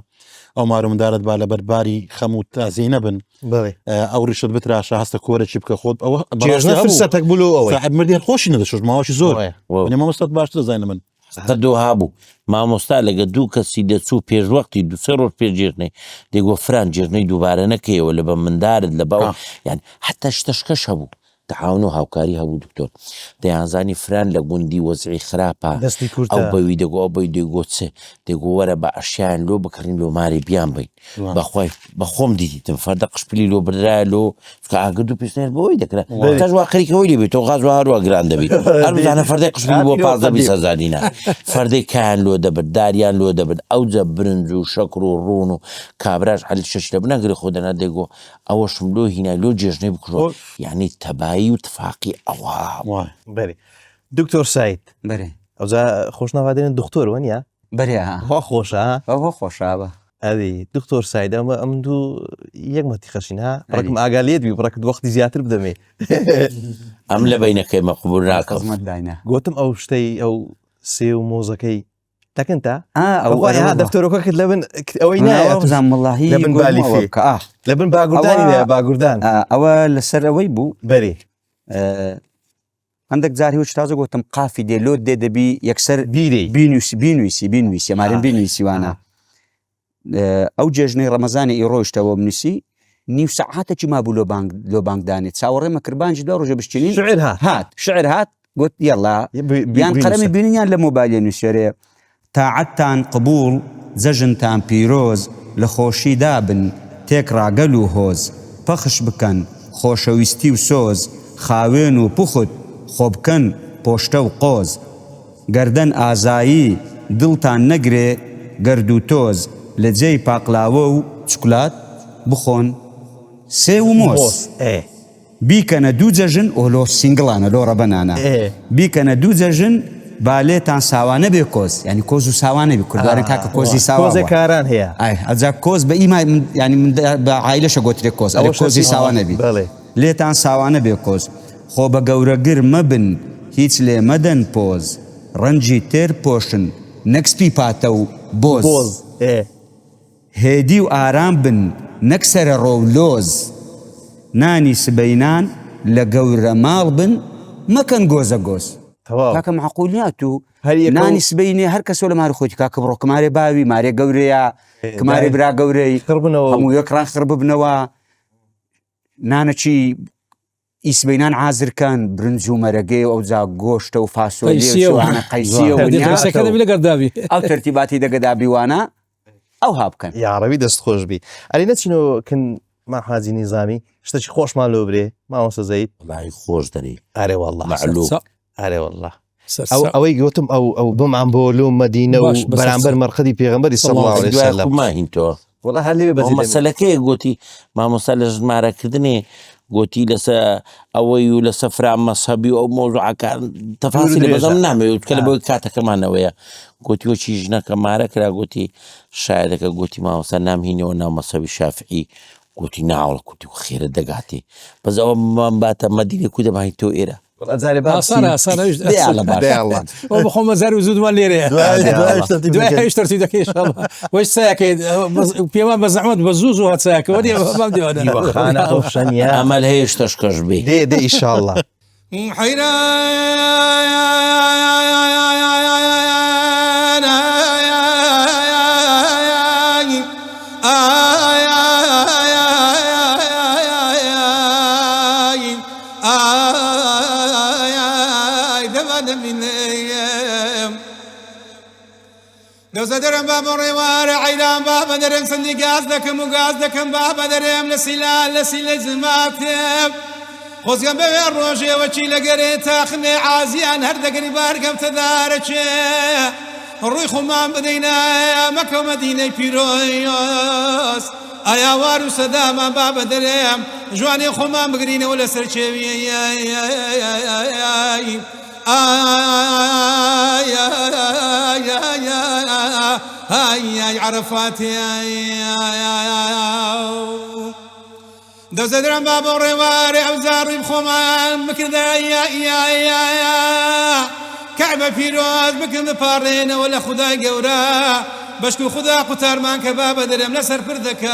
Speaker 4: ئەو مارومدارت با لە بەرباری خەم و تازی نەبن ئەو ڕیشت بتراشە هەستە کۆرەی بکە خۆت ئەوە
Speaker 1: فرسەتێک بوو
Speaker 4: مردی خۆشی نەدەشت ماوەشی زۆر مامۆستات باش دەزانە من
Speaker 2: دۆ هابوو مامۆستا لەگە دوو کەسی دەچوو پێشوەختی دوسێ ڕۆژ پێش جێژنەی دەیگۆ فران جێژنەی دووبارە نەکەیەوە لە بە مندارت لە باو یان حتا شتەشکەش هەبوو تعاون و هاوکاری هەبوو دکتۆر دەیانزانی فران لە گوندی وەزعی خراپە ئەو بەوی دەگۆ ئەو بەی دەیگۆ چێ دەیگۆ وەرە بە ئەشیان لۆ بکڕین لۆ ماری بیان بین بەخوای بەخۆم دیدیتم فەردە قشپلی لۆ بردرا لۆ ئاگرد و پێشنێر بۆی دەکرا تەژ واقعیکەوەی لێبێت تۆ غاز هەروە گران دەبیت هەر بزانە فەردەی قشپلی بۆ 15 زادینە فەردەی کایان لۆ دەبرد داریان لۆ دەبرد ئەوجە برنج و شەکر و ڕوون و کابراش عەلی شەش لە بنەگرێ خۆ دەنا دەیگۆ ئەوەشم لۆ هینای لۆ جێژنەی بکڕۆ یعنی تەبایی و تفاقی ئەوە
Speaker 1: بەێ دکتۆر سعید
Speaker 3: بەێ
Speaker 1: ئەوجا خۆشنەوادێنن دکتۆر وەنیە
Speaker 3: بەێ
Speaker 1: خۆشە
Speaker 3: ئەوە خۆشابە
Speaker 1: ئەوی دکتۆر سعید ئەم دوو یەکمەتی خەشینها ڕقم ئاگالێت بی بڕکت وەختی زیاتر بدەمێ
Speaker 2: ئەم لە بینەکەی مەقبول ناکەم
Speaker 1: گوتم ئەو شتەی ئەو سێ و مۆزەکەی لكن انت
Speaker 3: او
Speaker 1: هذا دفترك كنت لبن او
Speaker 3: زعم والله
Speaker 1: لبن بالي فيه لبن باقردان باقردان
Speaker 3: او لسر ويبو
Speaker 1: بري
Speaker 3: عندك زار هیچ تازه گفتم قافی دی لود دی دبی یکسر
Speaker 1: بیری
Speaker 3: بینویسی مارن بینویسی وانا او جژنی رمضان ایروش تو بنویسی نیو ساعات چی ما بو لو بانک دانیت ساوره مکربان جدا رو جبشتنی شعر هات قلت يلا يعني قرمي بينيان لموبايل نشري تاعتان قبول زجنتان بيروز لخوشي دابن تكرا قلو هوز پخش بكن خوشويستي وسوز خاوين وبخد خوبكن پوشتو قوز گردن آزایی دلتان نگره گردو توز لجي باقلاوو چکلات بخون سي وموز بیکەنە دوو جەژن ئۆلۆ سینگڵانە لۆڕە بەنانە بیکەنە دوو جەژن بالێتان ساوانە بێ کۆز ینی کۆز و ساوانە بێ کوردوارن کاکە کۆزی ساوانە
Speaker 1: کاران هەیە
Speaker 3: ئەجا کۆز بە ئیما ینی بە عایلەشە گۆترێ کۆز ئەوە کۆزی ساوانە بی لێتان ساوانە بێ کۆز خۆ بە گەورەگر مەبن هیچ لێ مەدەن پۆز ڕەنجی تێر پۆشن نەکسپی پاتە و بۆز هێدی و ئارام بن نەکسەرە ڕۆولۆز ناني سبينان لقور مال بن ما كان جوز جوز كاكا معقولياتو ناني سبيني هركس ولا ماري خوتي كاكا برو كماري باوي ماري قوريا كماري برا قوري همو يكران خرب بنوا نانا شي إسبينان عازر كان برنزو مرقي أو زا قوشتا وفاسولي وأنا قيسية
Speaker 5: ونيا
Speaker 3: أو ترتيباتي دا قدابي وانا أو هاب كان
Speaker 1: يا عربي دست خوش بي ألينا شنو كن مع حاجي نظامي شتي خوش مع لوبري ما هو زيد
Speaker 2: والله خوش دري
Speaker 1: أري والله
Speaker 2: معلوم
Speaker 1: أري والله أو يقولتم أو بوم عم بولوم مدينة وبرامبر مرخدي بيغمبري صلى الله عليه وسلم
Speaker 2: ما هنتو
Speaker 1: والله هل بس
Speaker 2: مسألة كي قوتي ما مسألة ما ركضني قوتي لسا أوي ولا سفر مصحبي أو موضوع كان تفاصيل بزم نعمل يتكلم بكاتا كمان ويا قوتي وشي جنا كمارا كلا قوتي شاهدك قوتي ما وصل نام هنا ونام مصحبي شافعي قوتي ناول قوتي وخير الدقاتي بس أول ما بات مدينة كده ما هي تو إيرا
Speaker 5: صار
Speaker 2: الله
Speaker 5: وبخو مزار وزود ماليري دواء اشترتي دك ان شاء الله واش ساكي بيما بزعمت بزوزو هات ساكي ودي ما بدي انا
Speaker 1: خانا خوفشن يا
Speaker 2: امل هيش تشكش به
Speaker 1: دي ان شاء الله
Speaker 6: دوزة درم باب الروار عيلان باب درم سندي قاصدكم وقاصدكم باب درم لسيلان زماتم خوزقم ببي الروجي وشي لقريت اخني عازيان هردقري بارقم تدارك الروي خمام بدينا مكة مدينة بيرويوس ايا وارو سداما باب درم جواني خمام بقرينا ولا سرشوي هاي عرفات دوزة درم باب الرواري عوزاري بخمان بكذا كعبة فيروز بكم بارين ولا خدا قورا بشكو خدا قطار مان كباب درم لسر فردك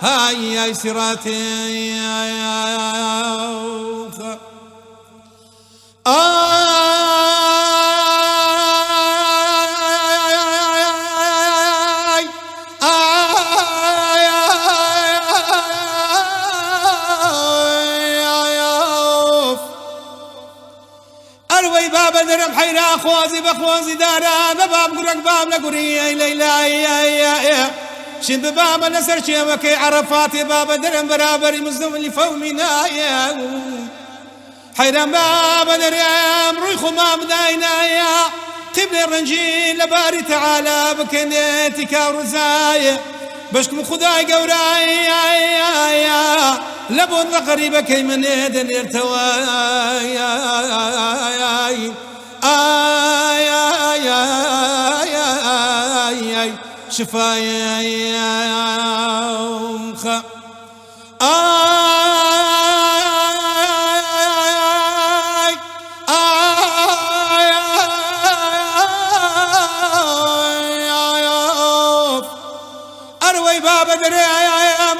Speaker 6: هاي سراتي أروي باب درم حيرا خوازي بخوازي دارا باب قرق باب لقري ليلا شن باب نسر شيمك عرفاتي باب درم برابري مزدوم اللي فومنا حيران باب درم روي خمام داينا قبل الرنجيل لباري تعالى بكنيتك ورزايا بشكم خداي قوراي لبون قريبك من يدن يرتواي شفايا بدري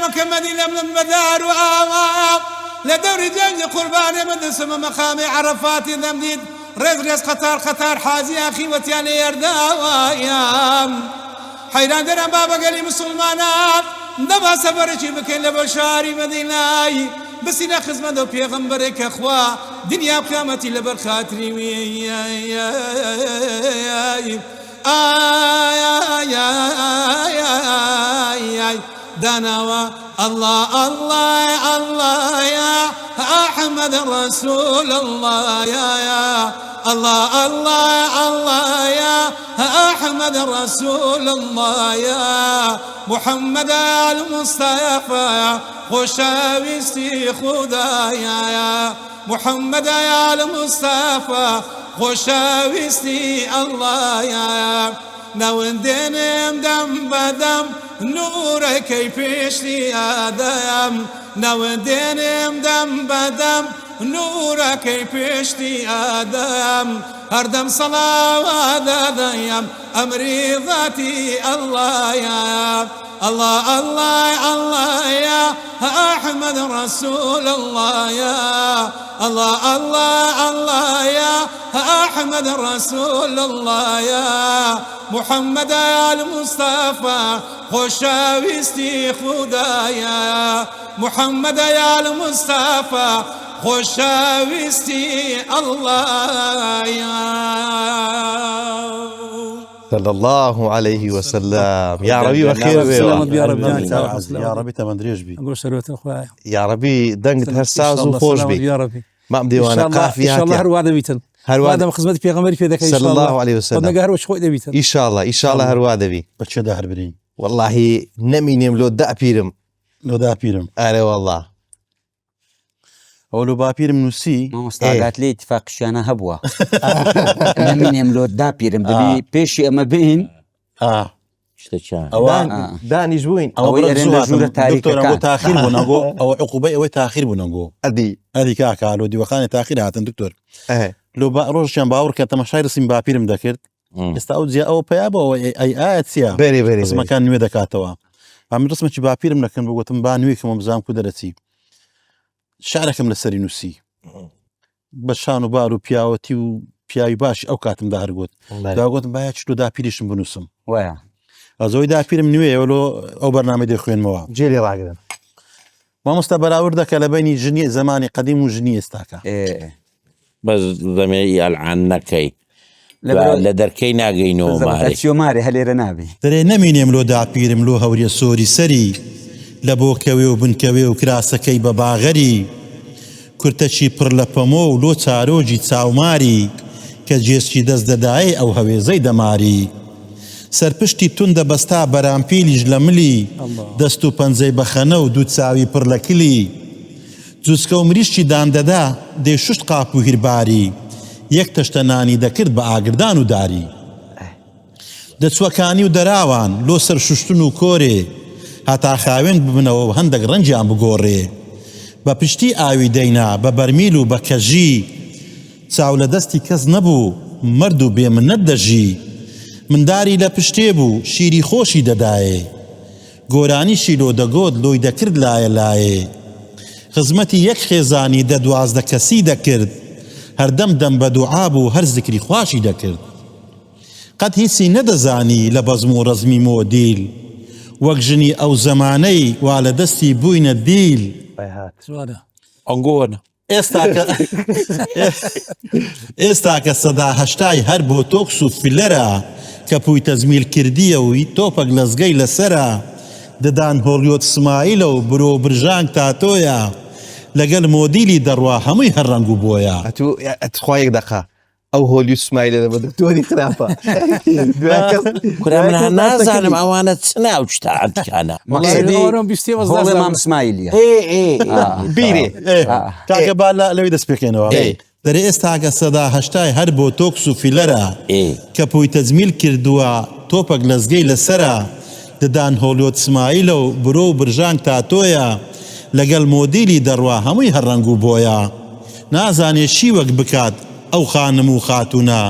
Speaker 6: مكة مدينة من بدار وآوام لدوري جنج قرباني من سما مقامي عرفاتي ذمديد رز خطار حازي أخي وتياني يرداويام حيران درم بابا قلي مسلمانات دبا سفرشي بكين لبشاري مديناي بسينا خزمة دو بيغمبرك أخوا دنيا بقيامتي لبر خاطري دانوا الله الله الله يا أحمد رسول الله يا الله الله الله يا أحمد رسول الله يا محمد المصطفى خوشاويستي خدايا يا محمد يا المصطفى خوشاويستي الله يا نوندنم دم بدم نورك يفشلي آدم نوندنم دم بدم نورك يفشلي آدم هردم صلاة دايم أمري ذاتي الله يا الله الله الله يا أحمد رسول الله يا الله الله الله يا أحمد رسول الله يا محمد يا المصطفى خوشاويستي خدايا محمد يا المصطفى خوشاويستي الله يا
Speaker 1: صلى الله عليه وسلم. يا ربي وخير
Speaker 4: يا ربي تمندريش بي
Speaker 5: أقول سلوات أخويا
Speaker 1: يا ربي دنگت هرساز وخوش بي
Speaker 5: يا ربي
Speaker 1: ما بدي وانا قافية
Speaker 5: إن شاء الله هرواد بيتن هذا خدمت في غمر في ذاك
Speaker 1: صلى الله عليه وسلم
Speaker 5: قلنا قهر خوي بيتن
Speaker 1: إن شاء الله هرواد بي
Speaker 4: بچه ده هربرين
Speaker 1: والله نمينيم لو دا بيرم أنا والله
Speaker 4: أولو باپیرم نووسی
Speaker 3: مامۆستاگات لێ اتفاقشیانە هەبووە نەمینێم لۆ داپیرم دەبی پێشی ئەمە بین
Speaker 1: دانیش بووین
Speaker 3: ئەوەی ئەرێن لە ژوورە تاریکەکان
Speaker 4: تاخیر بوونەگۆ ئەوە عقوبەی ئەوەی تاخیر بوونەگۆ ئەدی کاکالۆ دیوەخانی تاخیر هاتن دکتۆر لۆ ڕۆژیان باوەڕ کە تەماشای ڕسیم باپیرم دەکرد ئێستا ئەو جیا ئەوە پەیابەوە ئەی ئایا چییە ڕسمەکان نوێ دەکاتەوە ئەم ڕسمەکی باپیرم نەکەن بگوتم با نوێکمە بزانم کو دەرەچی شعرەکەم لەسەری نووسی بە شان و بار و پیاوەتی و پیاوی باش ئەو کاتمدا هەرگوت داگوتم باە چ داپیریشم بنووسم
Speaker 3: وایە
Speaker 4: ئەزۆی داپیرم نوێ ئەوە ئەو بەرنامەی دەخوێنمەوە
Speaker 1: جێلی ڕاگرن
Speaker 4: مامۆستا بەراورد دەکە لە بینی ژنی زمانی قەدیم و ژنی ئێستاکە
Speaker 2: بەس دەمێ ئەلعان نەکەی لە دەرکەی ناگەینەوە
Speaker 3: مارێ هەلێرە نابی
Speaker 4: دەرێ نەمینێم لۆ داپیرم لۆ هەوریە سۆری سەری لە بۆکەوێ و بنکەوێ و کراسەکەی بە باغەری کورتەچی پڕ لە پەمۆ و لۆ چارۆجی چاوماری کە جێسکی دەست دەدایێ ئەو هەوێزەی دەماری سەرپشتی توندە بەستا بەرامپیلیش لە ملی دەست و پەنجەی بەخەنە و دوو چاوی پڕ لە کلی جوچکە و مریشکی داندەدا دێ شوشت قاپ و هیرباری یەک تەشتە نانی دەکرد بە ئاگردان و داری دەچوەکانی و دەراوان لۆ سەر شوشتن و کۆرێ هەتا خاوێن ببنەوە و هەندێک ڕەنجیان بگۆڕێ بە پشتی ئاوی دەینا بە بەرمیل و بە کەژی چاو لە دەستی کەس نەبوو مرد و بێمنەت دەژی منداری لە پشتێ بوو شیری خۆشی دەدایێ گۆرانیشی لۆ دەگۆت لۆی دەکرد لایە لایێ خزمەتی یەک خێزانی دەدوازدە کەسی دەکرد هەردەم دەم بە دوعا بوو هەر زیکری خواشی دەکرد قەت هیچی نەدەزانی لە بەزم و ڕەزمی مۆدیل وەک ژنی ئەو زەمانەی وا لە دەستی بووینە دیل
Speaker 2: ئەنگۆن
Speaker 4: ئێستا کە سەدا هەشتای هەر بۆ تۆکس و فیلەرە کە پووی تەزمیل کردیەوەی تۆپەک لەزگەی لەسەرە دەدان هۆڵیۆت سمایلە و برۆ برژانگ تاتۆیە لەگەل مۆدیلی دەڕوا هەمووی هەر ڕەنگ و بۆیە
Speaker 1: ئەتخوایەک دەقا ئەو هۆلی سمایلە بە دکتۆری خراپە
Speaker 2: کورا من نازانم ئەوانە چ ناو شتانکانە
Speaker 3: هۆڵێ مام سمایلیە
Speaker 1: بیرێ
Speaker 4: کاکە با لەوەی دەست پێکەینەوە دەرێ ئێستا کە سەدا هەشتای هەر بۆ تۆکس و فیلەرە کە پووی تەزمیل کردووە تۆپەک لەزگەی لەسەرە دەدان هۆلیۆت سمایلە و برۆ و برژانگ تاتۆیە لەگەڵ مۆدیلی دەڕوا هەمووی هەر ڕەنگ و بۆیە نازانێ شی وەک بکات ئەو خانم و خاتونە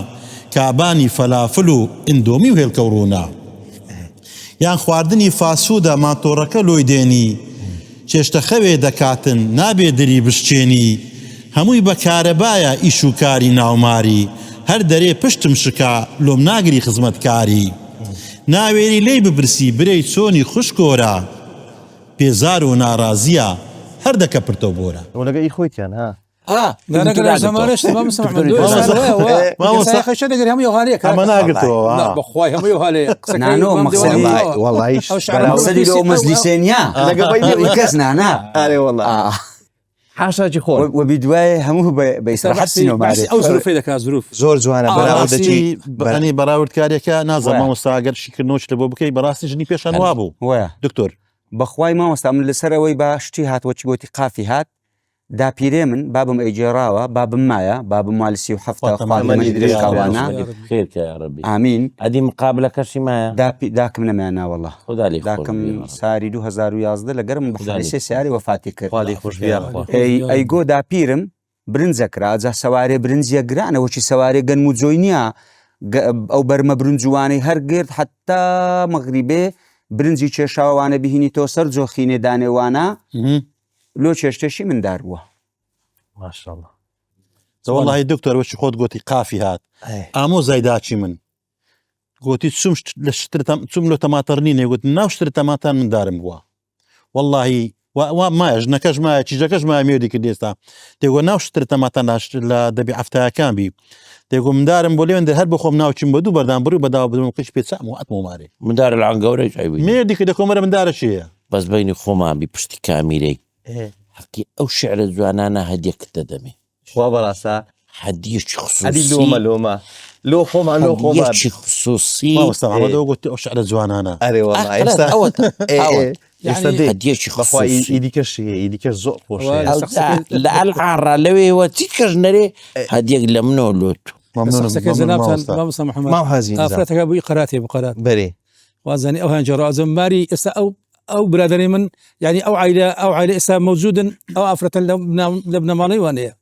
Speaker 4: کابانی فەلافل و ئندۆمی و هێلکەوڕوونە یان خواردنی فاسوودە ماتۆڕەکە لۆی دێنی چێشتە خەوێ دەکاتن نابێ دری بشچێنی هەمووی بە کارەبایە ئیش و کاری ناوماری هەر دەرێ پشتم شکا لۆم ناگری خزمەتکاری ناوێری لێی ببرسی برەی چۆنی خوشکۆرە پێزار و ناڕازیە هەر دەکە پرتە بۆرە
Speaker 1: وەلەگەی خۆیتیان ها
Speaker 5: لا نقدر زمانش ما مسمع ما خشة دقري هم يغاليك
Speaker 4: ئەمە ناگرتەوە
Speaker 5: لا بخواي هم يغاليك
Speaker 3: نانو مقصدي
Speaker 1: والله
Speaker 3: مقصدي لو مزلسينيا كاس نانا
Speaker 1: ئەرێ والله حاشاکی خۆر
Speaker 3: وبدواي هموه بيسرحت سينو معرفة
Speaker 5: أو ظروف إذا كان ظروف
Speaker 1: زۆر جوانە بەراوردەچی
Speaker 4: بەنی بەراوردکارێکە نازانام مۆستاگەر شیکردنەوەش لە بۆ بکەی بەڕاستی ژنی پێشان وابوو
Speaker 3: وە
Speaker 4: دکتۆر
Speaker 3: بەخوای مامۆستا من لەسەرەوەی باشتی هاتوەچی گوتی قافی هات داپیرێ من بابم ئەیجێراوە بابم مایە بابم مالیسی و هەفتە خواردنی درێژ کاوانە
Speaker 2: خيرك يا ربي
Speaker 3: ئامین
Speaker 2: هذه مقابلة كشي ما
Speaker 3: داکم نەمێناوەڵە
Speaker 2: خدا لي
Speaker 3: داکم ساری 2011 لەگەرم بە سێ سیاری وەفاتی کرد
Speaker 1: خوالی خۆش بیاخوا
Speaker 3: ئەیگۆ داپیرم برنجەکرا جا سەوارێ برنجە گرانەوەچی سەوارێ گەنم و جۆی نییە ئەو بەرمە برنجوانەی هەر گرت حتا مەغریبێ برنجی کێشاوانە بهینی تۆ سەر جۆخینێ دانێوانە لۆ چێشتێشی مندار بووە
Speaker 1: ماشاءالله
Speaker 4: والله دکتۆر وەچی خۆت گوتی قافی هات ئامۆزای داچی من گوتی چوم لە تەماتەڕنی نێگوت ناو شتر تەماتان مندارم بووە والله مایە ژنەکەش مایە چیزەکەش مایە مێردی کرد ئێستا تێگۆ ناو شتر تەماتان لە دەبی ئەفتایەکان بی تێگۆ مندارم بۆ لێوێن هەر بخۆم ناوچیم بە دوو بەردان بڕوو بەداوا بدەم قش پێچام و ئەتمۆ مارێ
Speaker 2: مدار العنقوري عيبي
Speaker 4: مێردی کە دەکۆمەرە مندارە چیە
Speaker 2: بس بيني خوما بپشتی کامیرەی حقی ئەو شعرە جوانانە هەدیەکت دەدەمێ
Speaker 1: خوا بەڕاستە
Speaker 2: هەدیەکی
Speaker 1: ئەدی
Speaker 2: خصوصی
Speaker 1: لۆمە لۆ خۆمان لۆ خۆمان
Speaker 2: هەدیەکی خصوصی
Speaker 4: مامۆستامەدەوە گوتی ئەو شعرە جوانانە
Speaker 1: ئەرێ والله ئێستا ئێستا دێ
Speaker 2: هەدیەکی
Speaker 1: بەخوای
Speaker 2: خصوصی
Speaker 1: ئیدیکەشیە ئیدیکەش زۆر خۆشە
Speaker 2: لە ئەلعاڕا لەوێەوە چی کەژ نەرێ هەدیەک لە منەوە لۆت
Speaker 5: ما مسمع محمد
Speaker 1: ما هازين
Speaker 5: أفرتك أبوي قراتي بقرات
Speaker 1: بري
Speaker 5: وازني أو هنجرا زماري إسا أو برادري من يعني أو عائلة إسا موجودا أو أفرت لبنى مالي وانية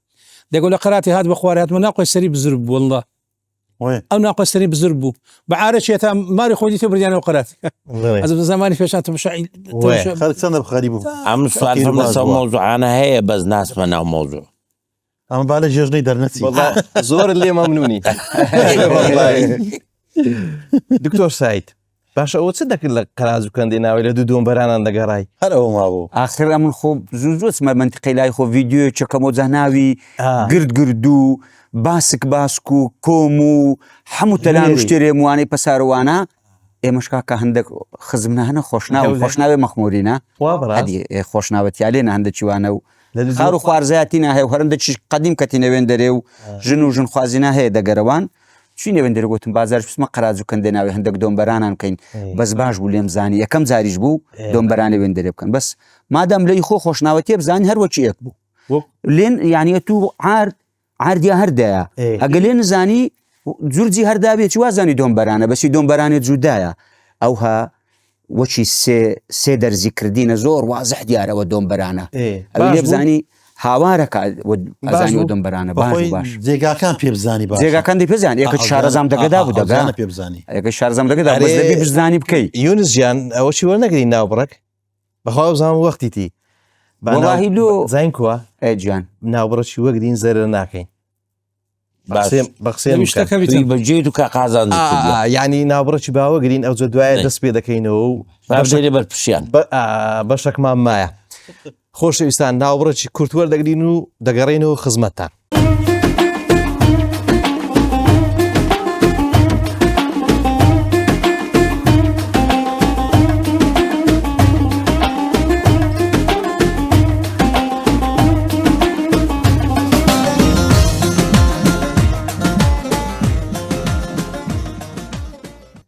Speaker 5: يقول قراتي هاد بخوارات مناقش سري بزرب والله أو ناقش سري بزربو بعارش يتا ماري خوجي تبرد وقراتي أزم زماني فيش أنت مش
Speaker 4: خالد سنة بخاريبو
Speaker 2: عم سؤال فما موضوع أنا هي بس ناس منع موضوع
Speaker 4: ئەمە با لە جێژنەی دەرنەچی
Speaker 1: والله زۆر لێ مەمنونی دکتۆر سعید باشە ئەوە چ دەکرد لە قەراز و کەندی ناوی لە دوو دۆمبەرانان دەگەڕای
Speaker 4: هەر ئەوە مابوو
Speaker 3: آخر من خۆ زوو چمە منتیقی لای خۆ ڤیددیۆ چەکەمە جەناوی گرد و باسک و کۆم و هەموو تەلان شتێرێ موانەی پەساروانە ئێمەش کاکە هەندێک خزمە هەنە خۆشناوێ مەخمۆرینە خۆشناوەتیا لێنە هەندە چیوانە و خار و خوارزایەتی ناهەیە و هەرندە قەدیم کەتی نەوێن دەرێ و ژن و ژن خوازی ناهەیە دەگەرەوان چی نێوێن دەرەگوتم بازارش پسمە قەراز و کەندێ ناوێ هەندێک دۆمبەرانان کەین بەس باش بوو لێم زانی یەکەم جاریش بوو دۆمبەرانە وێن دەرێ بکەن بەس مادام لەی خۆ خۆشناوەتیە بزانین هەروەکی یەک بوو لێن یانیە تو عاردیا هەردایە ئەگە لێ نزانی جورجی هەردابێت چی وازانی دۆمبەرانە بەسی دۆمبەرانێت جوودایە ئەوها وەچی سێ دەرزی کردینە زۆر وازح دیارەوە دۆمبەرانە ئەوێ بزانی هاوارەکە ئەزانی دۆمبەرانە باش
Speaker 4: جێگاکان پێ بزانی باش
Speaker 3: جێگاکان دی پێزان یەکە شارەزام دەگەدا بوو دەگا
Speaker 4: پێ بزانی
Speaker 3: یەکە شارەزام دەگەدا بەس دەبی بزانی بکەی
Speaker 1: یونس گیان ئەوە چی وەرنەگرین ناوبڕێک بەخوا بزانم وەختیتی
Speaker 3: وەڵاهی لۆ
Speaker 1: زین کووە
Speaker 3: ئەجیان
Speaker 1: ناوبڕەکی وەگرین زەرە ناکەین بەخسێ
Speaker 2: بەجێت و کاقازان
Speaker 1: ینی ناوبڕێکی باوەگرین ئەو جە دوایە دەست پێ دەکەینەوە و
Speaker 2: بەرپشیان
Speaker 1: بەشەکمان مایە خۆشەویستان ناوبڕێکی کورتوەر دەگرین و دەگەڕێنەوە خزمەتتان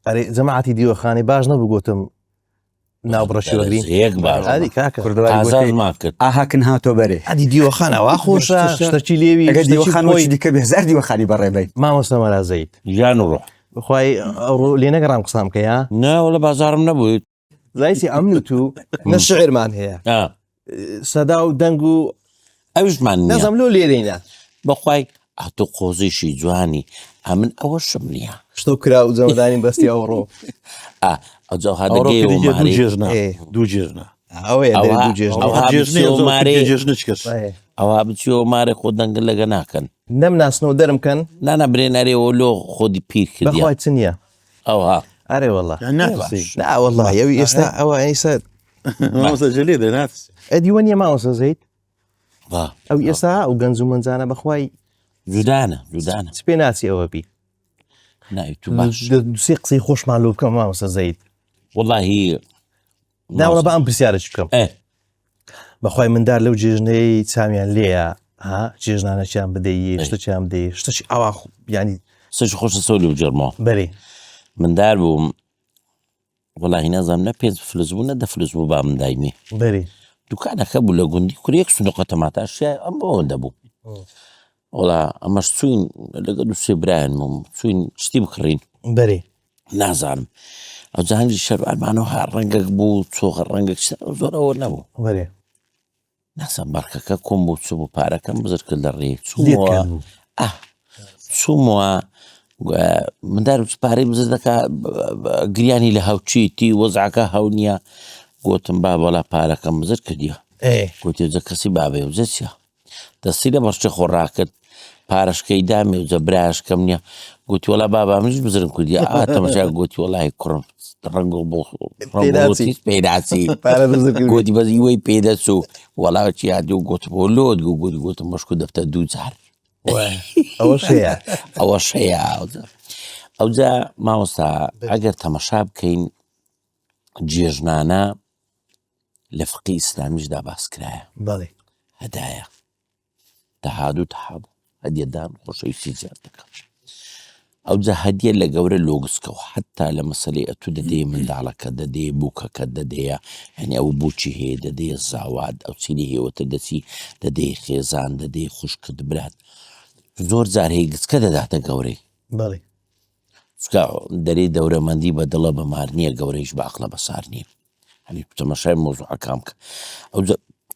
Speaker 1: ئەرێ جەماعەتی دیوەخانی باش نەبوو گوتم ناوبڕەشی وەگرین
Speaker 2: هەیەک باش
Speaker 1: ئەدی کاکە
Speaker 2: ئازاد ماکرد
Speaker 3: ئاهاکن هاتۆ بەرێ
Speaker 1: ئەدی دیوەخانەوە خۆشە شتەکی لێوی
Speaker 3: ئەگەر دیوەخانەوەی دیکە بێزار دیوەخانی بەڕێبەی
Speaker 1: مامۆستا مەرازەیت
Speaker 2: ژیان و ڕۆح
Speaker 1: بخوای ئەوڕۆ لێ نەگەڕام قسام کە یا
Speaker 2: ناوە لە بازارم نەبوویت
Speaker 1: زایسی ئەمنوت و نەشعرمان هەیە سەدا و دەنگ و
Speaker 2: ئەوشمان
Speaker 1: نەزەم لۆ لێرەینە
Speaker 2: بەخوای ئەتۆ قۆزیشی جوانی ئەمن ئەوە شم نییە
Speaker 1: شتۆ کرا و جەمەدانی بەستی ئەوڕۆ
Speaker 2: ئەوجا هەدەگەی و مارێ
Speaker 4: دوو جێژنە
Speaker 1: ئەوەیە
Speaker 2: ئەوها بچیەوە مارێ خۆ دەنگل لەگە ناکەن
Speaker 1: نەمناسنەوە دەرمکەن
Speaker 2: نانە برێنەرێەوە لۆ خۆدی پیر کردی
Speaker 1: بەخوای چ نییە
Speaker 2: ئەوها
Speaker 1: ئەرێ وەڵڵا
Speaker 4: والله
Speaker 1: ئەوی ئێستا ئەوە ئەیسا
Speaker 4: جلێ دەناس
Speaker 1: ئەدیوە نیە ماوەسە زەید
Speaker 2: وا
Speaker 1: ئەو ئێستا ئەو گەنج و منجانە بەخوای
Speaker 2: جودانە
Speaker 1: چ پێ ناچی ئەوە بی
Speaker 2: ناوی تو باش
Speaker 1: دوسێ قسەی خۆشمان لۆ بکەم ماوەسە زەید
Speaker 2: واللهی
Speaker 1: ناوەڵە بە ئەم پرسیارەش بکەم بەخوای مندار لەو جێژنەی چامیان لێیە جێژنانەکیان بدەیە شتەکیان بدەیە شتەی ئەوا ینی
Speaker 2: سەش خۆشە سەولی و جەرمەوە
Speaker 1: بەرێ
Speaker 2: مندار بووم وڵی نازانم نە 5 فلس بوو نە 10 فلس بوو با من دایمی
Speaker 1: بەرێ
Speaker 2: دوکانەکە بوو لە گوندی کوریەک سنوقە تەماتاشیای ئەم بەوە دەبوو وڵا ئەمەش چوین لەگە دووسێ برایانمم چوین شتی بکڕین
Speaker 1: بەرێ
Speaker 2: نازانم ئەو جاهنگی شەروانمانەوە ها ڕەنگەک بوو چۆخە ڕەنگەک زۆرەوە نەبوو
Speaker 1: بەرێ
Speaker 2: ناسان بارکەکە کۆم بوو چوو بوو پارەکەم بزر کرد لە ڕێ چوومەوە مندار پارەی بزر دەکا گریانی لە هاوچیتی وەزعەکە هەو نییە گوتم با بەڵا پارەکەم بزر کردیە گوتی جە کەسی بابێ و جەچە دەستی لە بەشتە خۆڕاکرد پارەشکەی دامێ و جە برایشکەم نییە گوتی وەڵا بابا منیش بزرم کردی ئاتەمەشا گوتی وەڵای کوڕم ڕنگ بۆ پێداچی گوتی بەزی وەی پێدەچوو وەڵاوەکی یادی و گوت بۆ لۆت گوتی گوتم مەشکو دەفتە 2 جار ئەوە شەیە ئەوجا مامۆستا ئەگەر تەمەشا بکەین جێژنانە لە فقی ئیسلامیشدا باس کرایە
Speaker 1: بەڵێ
Speaker 2: هەدایە تەهادوو تەحابوو هەدیەدان خۆشەویستی زیاد دەکەم ئەوجا هەدیە لە گەورە لۆگسکەوە حتا لە مەسەلەی ئەتو دەدەی منداڵەکە دەدەی بووکەکە دەدەیە هەنی ئەو بوچی هەیە دەدەی زاوات ئەو چینی هێوەتە دەچی دەدەی خێزان دەدەی خوشکت برات زۆر جار هەیە گچکە دەداتە گەورەی
Speaker 1: بەڵێ
Speaker 2: دەرەی دەورەمەندی بە دڵە بەمار نییە گەورەیش باقلە بەسار نییە هەنی تەمەشای مۆزوعەکەم کە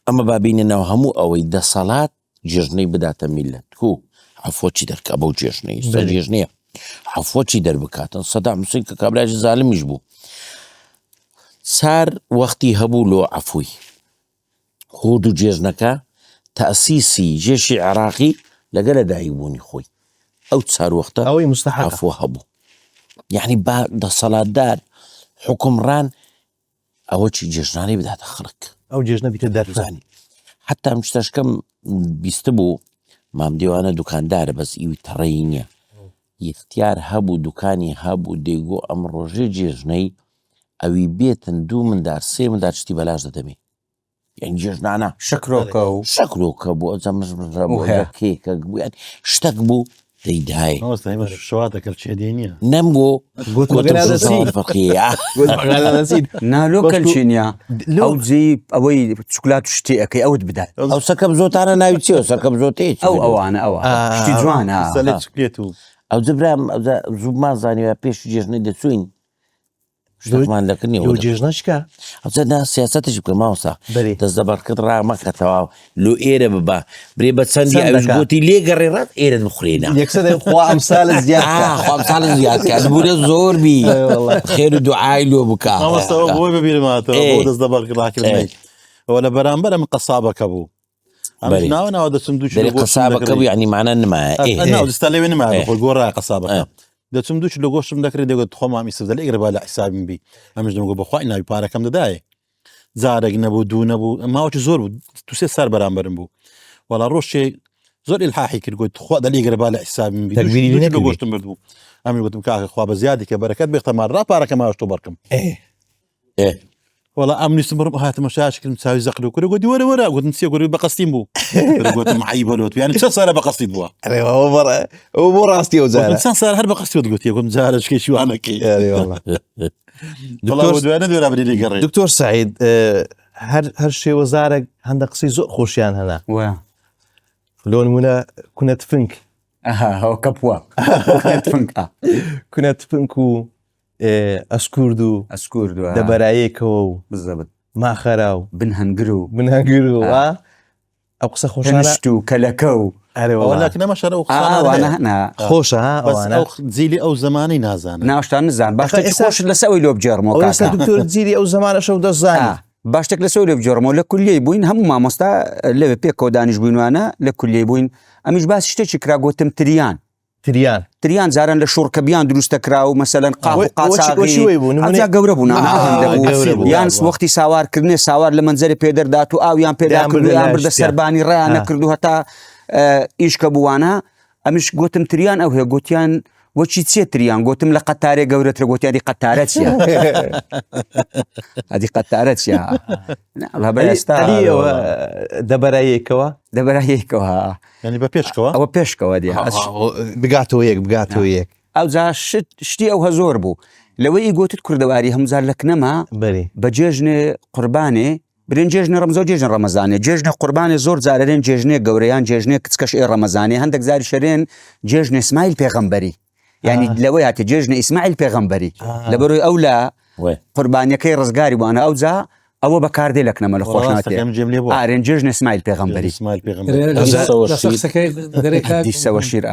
Speaker 2: ئەمە بابینەوە هەموو ئەوەی دەسەڵات جێژنەی بداتە میلەت و عەفوەچی دەرکە بەو جێژنەی جێژنەیە عەفوەچی دەربکاتن سەدام حوسێن کە کابراژی زالمیش بوو سار وەختی هەبوو لۆ عەفوی خۆ دوو جێژنەکە تەئسیسی جێشی عێراقی لەگە لەدایک بوونی خۆی ئەو چار وەختە
Speaker 1: ئەوەی مستەحق
Speaker 2: عەفوە هەبوو یعنی با دەسەڵاتدار حکومڕان ئەوە چی جێژنانەی بداتە خەڵک
Speaker 1: ئەو جێژنە بیتە دەرزانی
Speaker 2: حتا ئەم شتەشکەم بیستە بوو مام دیوانە دوکاندارە بەس ئیوی تەڕەیی نییە یختیار هەبوو دوکانی هەبوو دەیگۆ ئەم ڕۆژێ جێژنەی ئەوی بێتن 2 مندار 3 مندار شتی بەلاش دەدەمێ یعنی جێژنانە
Speaker 3: شەکرۆکە و
Speaker 2: شەکرۆکە بوو ئەو کێکە بوو شتێک بوو دەیدایە
Speaker 4: شواتەکە چێدی نییە
Speaker 2: نەم بۆ
Speaker 3: نالۆ کەلچینیا ئەو جێ ئەوەی چکلات و شتی ئەەکەی ئەوت بدات
Speaker 2: ئەو سەکەم زۆتانە ناوی چێ سەکەم زۆتێ
Speaker 3: ئەو ئەوانە ئەوە شتی جوانە
Speaker 4: چکلێت و
Speaker 2: ئەو جبرام زوومان زانیوە پێش جێژنەی دەچوین شتمان دەکردنی
Speaker 1: ئەو جێژنەشکە
Speaker 2: ئەوجا سیاسەتش بکە ماوەسا دەست دەبەرکرد ڕامەکەتەوە لۆ ئێرە ببە برێ بە چەندی ئەوش گوتی لێگەڕێڕات ئێرە بخورێنە
Speaker 1: یەکسەر خوا ئەمسالە
Speaker 2: زیاد زیادکە بوورە زۆر بی خێر و دوعای لۆ بکە
Speaker 4: مامۆستاەوە بۆی ببیرماتەوە دەست دەبەرکردڕاکردنی ئەوە لە بەرامبەر من قەسابەکە بوو ناوە ناوە دەچم دوو
Speaker 2: قەسابەکە بوو یعنی مانە نمایە
Speaker 4: دەستا لێوێ نمایە خۆی گۆڕای قەسابەکە دەچم دووچ لە گۆشتم دەکرێت دەگوت خۆمامی سەدە لە ئێرە با لە حیسابیم بی ئەمەش دەمگو بەخوای ناوی پارەکەم دەدایە جارێک نەبوو دوو نەبوو ماوەی زۆر بوو تو 3 سار بەرامبەرم بوو وەڵا ڕۆژێ زۆر ئیلحاحی کرد گوت خوا دە لێگەرە با لە حیسابیم بی لە گۆشتم بردبوو ئەمی گوتم کاکە خوا بە زیادێکە بەرەکەت بێختەمان ڕا پارەکە ماوەش تۆ بەرکەم وەڵا ئەم نیستم بڕم هاتمە شاشکردم چاوی زەقل و کرد گوتی وەرە گوتم چێ گوری بەقەستیم بوو گوتم عیبە لۆت یعنی چەند سارە بەقەستی بووە
Speaker 1: ئەو بۆ ڕاستی ئەو جارە
Speaker 4: چەند سار هەر بەقەستی گوتی گوتم جارەشکێکی وانەکەی دوێنە دوێرا بری لێگەڕێ
Speaker 1: دکتۆر سعید هەر شێوەزارێک هەندە قسەی زۆر خۆشیان هەنا لۆ نمونە کونەت فنک
Speaker 3: کەپووە
Speaker 1: کونەت فنک و ئەسکورد و دەبەرایەکەوە و
Speaker 3: بزەبت
Speaker 1: ماخەرا و
Speaker 3: بنهەنگر و
Speaker 1: ئەو قسە خۆشانە
Speaker 3: و کەلەکە و
Speaker 4: ولكن ئەمە شەرە و
Speaker 1: خۆشە
Speaker 4: ئەو جیلی ئەو زمانی نازانن
Speaker 3: ناوشتان نزان باشتێکی خۆش لەسەوەی لۆ بجێڕمەوە
Speaker 1: دکتۆر جیری ئەو زمانەشە و دەزانانی
Speaker 3: باشتێک لەسەوەی لێ بجێڕمەوە لە کولیەی بووین هەموو مامۆستا لەوێ پێکەوە دانیش بووینوانە لە کولیەی بووین ئەمیش باس شتێکی کرا گوتم تریان جاران لە شوڕکەبیان دروستە کرا و مەسەلەن قاچاغی گەورە بوون یان وەختی ساوارکردنێ ساوار لە منجەرە پێدەردات و ئاویان پێدا کردیان بردە سەربانی ڕیان نەکردو هەتا ئیشکە بووانە ئەمیش گوتم تریان ئەو هەیە گوتیان وەچی چێتریان گوتم لە قەتارێ گەورەترە گوتیانی قەتارە چیە ئەدی قەتارە چیە
Speaker 1: دەبەرایەکەوە
Speaker 4: ینی بە پێشکەوە
Speaker 3: ئەوە پێشکەوە دی
Speaker 1: بگاتەوە یەک
Speaker 3: ئەو جا شتی ئەو هە زۆر بوو لەوەی گوتت کوردەواری هەمزار لە کنەما بە جێژنێ قوربانێ برێن جێژنە ڕەمزۆ جێژن ڕەمەزانێ جێژنە قوربانێ زۆر جارەرێن جێژنێ گەورەیان جێژنێ کچکەش ئێ ڕەمەزانێ هەندێک زاری شەرێن جێژنە ئیسماعیل پێغەمبەری یعنی لەوەی هاتێ جێژنە ئیسماعیل پێغەمبەری لەبەرۆی ئەو لە قوربانیەکەی ڕزگاری بووانە ئەو جا ئەوە بەکاردێ لە کنەمە لە خۆشناتێ ئارێن جێژنە ئیسماعیل پێغەمبەری دیسەوە شیر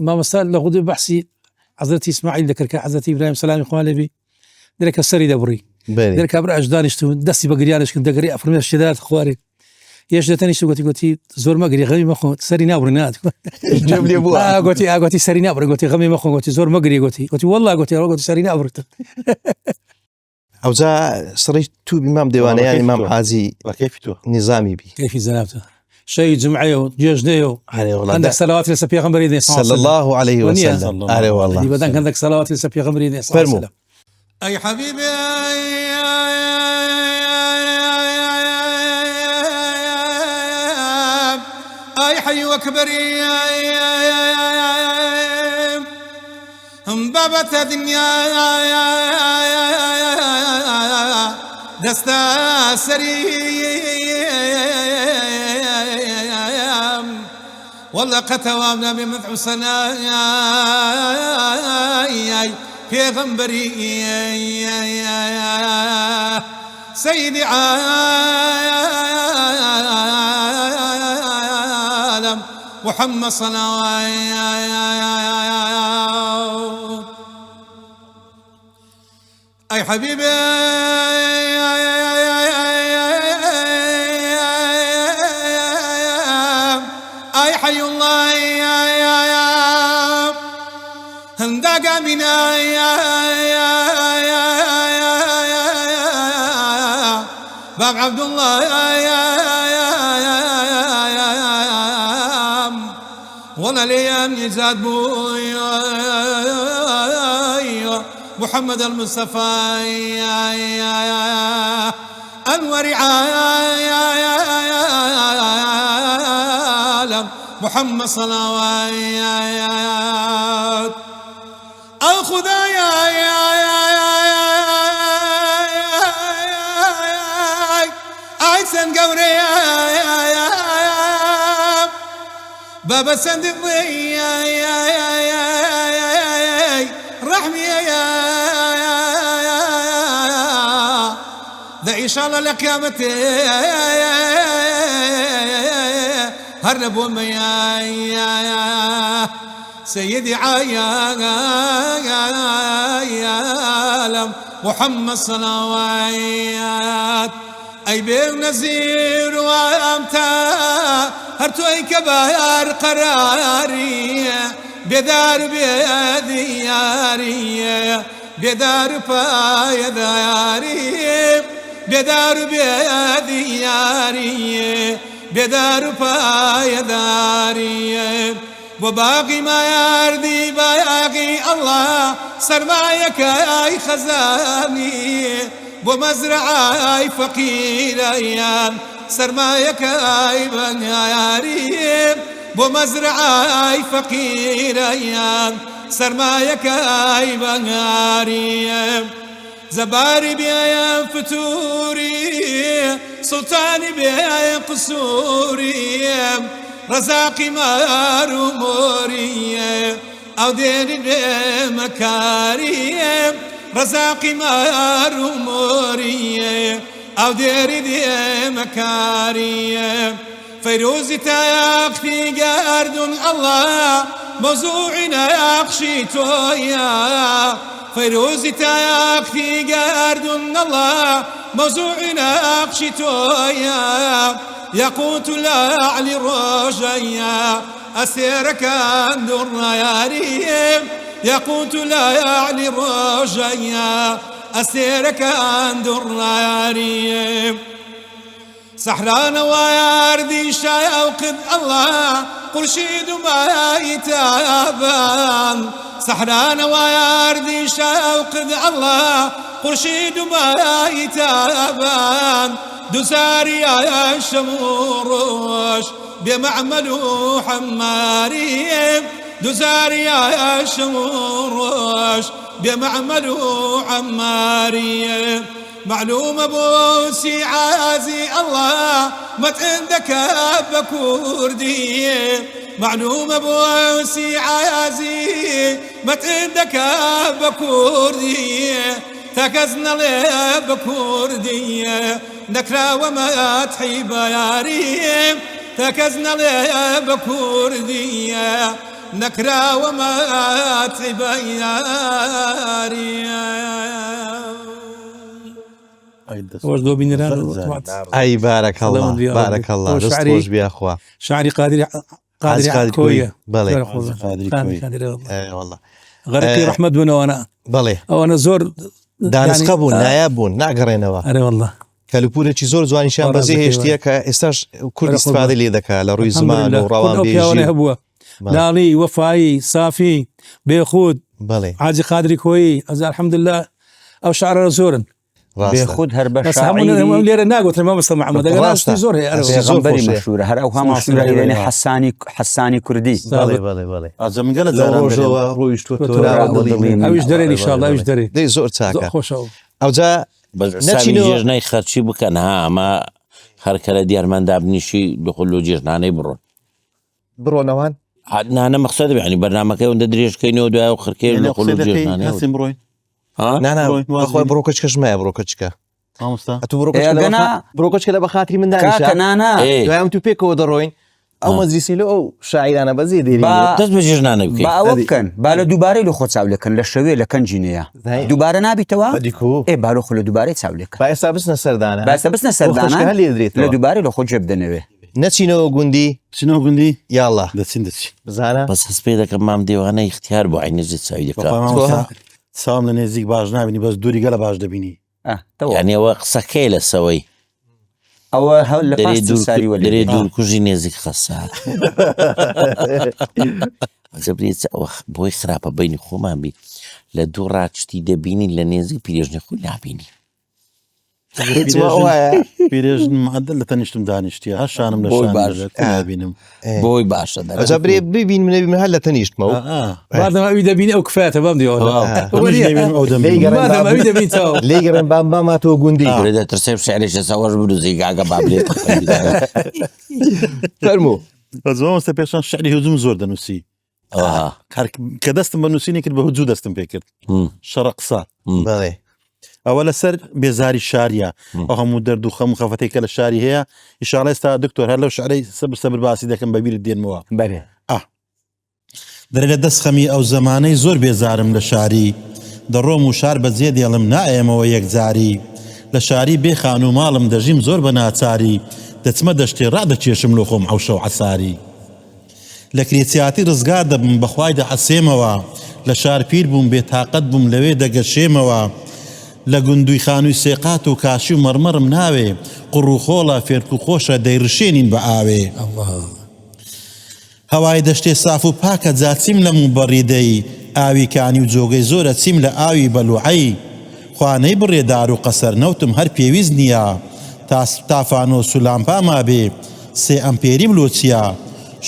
Speaker 5: مامۆستا لە غودی بەحسی حەزرەتی ئیسماعیل دەکرد کە حەزرەتی ئیبراهیم سەلامی خوا لێبی دەرێکە سەری دەبڕی دەرکە بڕ ئەجدانیشتون دەستی بە گریانشکن دەگەری ئەفرمێ شێدارت خوارێ یەش دەتەنیشت گوتی زۆر مەگری غەمی مەخۆ سەری نابڕنات گوتی سەری نابڕ گوتی غەمی مەخۆ گوتی زۆر مەگری گوتی والله گوتی سەری نابڕتە
Speaker 1: ئەوجا سڕی تو بیمام دێوانەیانی مام حازی نظامی بی
Speaker 5: کەیفی زەنابتە شەی جمعەیە و جێژنەیە و هەندێک سەلاوات لەسەر پێغەمبەری دێ
Speaker 1: صلی الله عليه وسلم ئارێ والله
Speaker 5: بەدەنگ هەندێک سەلاوات لەسەر پێغەمبەری دێ
Speaker 1: فەرموو
Speaker 6: أي حبيبي أي حي وكبري بابة الدنيا دستا سري والله قتوامنا بمدعو سنايا پیغمبری سيدي عالم محمد صلوات أي حبيبي أي حي الله هنداق منا باب عبد الله ولا ليام يزاد بوي محمد المصطفى أنور عالم محمد صلوات أو خدايا أحسن قوري بابا صندوقي رحمي ذا إن شاء الله لقيامتي هرب وميا سيدي عالم محمد صلوات أي بين نزير وأمتا هرتوي كبار قراري بدار بيدياري بدار بايداري بدار بيدياري بدار بايداري وباقي ما يردي باقي الله سرمايك أي خزاني ومزرعي فقير أيام سرمايك أي بنياري ومزرعي فقير أيام سرمايك أي بنياري زباري بأيام فتوري سلطاني بأيام قصوري رزاقي مار أموري أو ديري مكاري رزاقي مار أموري أو ديري مكاري فيروزي تاياقتي قرد الله موزوعنا يقشي تويا فيروزي تاياقتي قرد الله موزوعنا يقشي تويا يقوت الأعلي الرجيا أسيرك اندر يا ريم يقوت الأعلي الرجيا أسيرك اندر يا ريم سحران وياردي شاوقد الله قرشيد ما يتابان سحران وياردي شاوقد الله قرشيد ما يتابان دساري يا شموروش بمعملو حماريم دساري يا شموروش بمعملو حماريم معلوم بوسي عازي الله مت عندك بكوردي معلوم بوسي عازي مت عندك بكوردي تكزنا لي بكوردي نكرا وما تحيب يا ريم تكزنا لي بكوردي نكرا وما تحيب يا ريم
Speaker 5: وردو بنيران
Speaker 1: أي بارك الله بارك الله رزق بأخوا
Speaker 5: شعري قادر كوية
Speaker 1: بلى
Speaker 5: قادر
Speaker 1: اي والله
Speaker 5: غرقي رحمة بن وانا
Speaker 1: بلى
Speaker 5: او انا زور
Speaker 1: دانس قبول نایابون ناگەڕێنەوە
Speaker 5: اري والله
Speaker 1: کەلوپورێکی زۆر جوانیشان بەزێ هێشتیە کە ئێستاش کورد استفادە لێ دەکا لە ڕووی زمان و ڕەوانبێژی
Speaker 5: هبووە لاڵی وەفایی صافی بێخود
Speaker 1: بەڵێ
Speaker 5: حاجی قادری کۆیی ئەز الحەمدلله ئەو شعرە زۆرن
Speaker 3: بێخود هەر بە
Speaker 5: بەس هەموو لێرە ناگوتن مامۆستا محەممەد دەگەڕاستی زۆر هەیە
Speaker 3: پێغەمبەری مەشهورە هەر ئەو هەماشورە حەسانی کوردی
Speaker 1: بەڵێ بەڵێ بەڵێ
Speaker 4: ئازەمگە لە
Speaker 1: ڕۆژەوە ڕۆیشتوە
Speaker 5: ئەویش دەرێ ئینشاءالله ئەویش دەرێ
Speaker 1: دەی زۆر چاکە
Speaker 5: خۆشەوە
Speaker 1: ئەوجا
Speaker 2: نەچینەوە ژێژنەی خەرچی بکەن ها ئەمە هەرکە لە دیارماندا بنیشی دخل و جێژنانەی بڕۆن
Speaker 1: بڕۆنەوان
Speaker 2: نانە مەقسەد بێنی بەرنامەکەی ئەوەندە درێژکەینەوە دوای و خڕکەی دخل و جێژنانەی
Speaker 4: بڕۆین
Speaker 1: ناناخۆی بڕۆکەچکەش مایە بڕۆکەچکە
Speaker 4: ئامستا
Speaker 1: ئەتو بڕۆکەچکە لە بە خاتری
Speaker 3: کاکەنانە
Speaker 1: دوایام تو پێکەوە دەڕۆین ئەو مەجلیسی لە ئەو شاعیرانە بەزێ دێری
Speaker 2: دەست بە جێژنانە بکەین
Speaker 3: با ئەوە بکەن با لە دووبارەی لە خۆ چاولەکەن لە شەوێ لە کەنجینەیە دووبارە نابیتەوە باڵۆ خۆ لە دووبارەی چاولەکە
Speaker 1: با ئێستا بچنە سەردانە
Speaker 3: باسە بچنە سەردانە
Speaker 1: لێ درێت
Speaker 3: لە دووبارەی لە خۆ جێب دەنەوێ
Speaker 1: نەچینەوە گوندی
Speaker 4: چینەوە گوندی
Speaker 1: یاڵڵا
Speaker 4: دەچین دەچین
Speaker 1: بزانە
Speaker 2: بەس هەست پێ دەکەم مام دێوانە اختیار بۆ عینەجێت چاوی دەکات
Speaker 4: سام لە نێزیک باش نبینی بەس دووری گەلە باش دەبینی
Speaker 2: یانیەوە قسەکەی لە سەوەی
Speaker 3: ئەوە هەول لە پاس ساریوە
Speaker 2: دەرێ دوورکوژی نێزیک خەسار بۆی خراپە بینی خۆمان بی لە دوو ڕاچتی دەبینی لە نێزیک پیرێژنی خۆی نبینی
Speaker 4: پیرێژن معدل لە تەنیشتم دانیشتیە هەشانم لە نبینم
Speaker 2: بۆی باشە
Speaker 1: ئەجا برێ ببین منەبی من هەر لە تەنیشتمەوە
Speaker 5: بادەماوی دەبینی ئەو کفایەتە بەم دیوەماوی دەبینەوە
Speaker 1: لێگەڕێن باماتەوە گوندی
Speaker 2: دەترسێ شعرێکە سەوەش بروزی گاگە بابلێت
Speaker 1: فەرموو
Speaker 4: زۆمەستە پێشان شعری هجوم زۆر دەنووسی کە دەستم بە نووسینی کرد بە هجوو دەستم پێ کرد شەڕە قسە
Speaker 1: بەڵێ
Speaker 4: ئەوە لەسەر بێزاری شاریە ئەو هەموو دەرد و خەم و خەفەتێک کە لە شاری هەیە ئیشاڵە ئێستا دکتۆر هەر لەو شعرەی سەبر باسی دەکەم بەبیرت دێنمەوە
Speaker 3: بەێ
Speaker 4: دەرێ لە دەست خەمی ئەو زەمانەی زۆر بێزارم لە شاری دەڕۆم و شار بەجێ دێڵم نائێمەوە یەکجاری لە شاری بێ خان و ماڵم دەژیم زۆر بە ناچاری دەچمە دەشتێ ڕادەکێشم لۆ خۆم ئەو شەو عەساری لە کرێچیاتی ڕزگار دەبم بەخوای دەعەسێمەوە لە شار پیر بووم بێتاقەت بووم لەوێ دەگەشێمەوە لە گوندوی خانووی سێقات و کاشی و مەرمەرم ناوێ قڕ و خۆڵە فێرک و خۆشە دەیڕشێنین بە ئاوێ هەوای دەشتێ ساف و پاکە جاچیم لە موبەڕیدەی ئاوی کانی و جۆگەی زۆرە چیم لە ئاوی بەلوعەی خوانەی بڕێدار و قەسەر نەوتم هەر پێویست نییە تافانۆ سولامپاما بێ سێ ئەمپێری بلۆچیە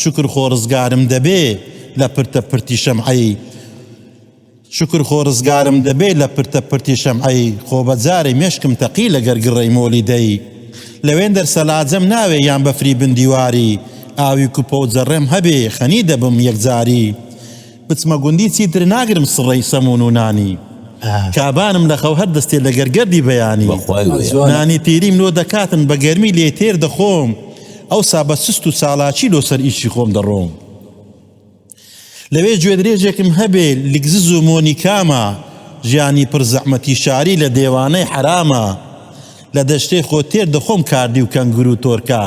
Speaker 4: شکر خۆڕزگارم دەبێ لە پرتە پرتی شەمعەی شکر خۆڕزگارم دەبێت لە پرتە پرتی شەمعەی خۆبەجارێ مێشکم تەقی لە گەرگڕەی مۆلی دەی لەوێن دەرسەلاجەم ناوێ یان بەفری بندیواری ئاوی کوپە و جەڕێم هەبێ خەنی دەبم یەکجاری بچمە گوندی چیتر ناگرم سڕەی سەمون و نانی کابانم لە خەو هەر دەستێ لە گەرگەردی بەیانی نانی تیریم نۆ دەکاتن بە گەرمی لێ تێر دەخۆم ئەوسا بە سست و ساڵاچی لۆسەر ئیشی خۆم دەڕۆم لەوێ گوێ درێژێکم هەبێ لگزز و مۆنیکامە ژیانی پڕ زەحمەتی شاری لە دێوانەی حرامە لە دەشتەی خۆ تێر دەخۆم کاردی و کەنگر و تۆرکە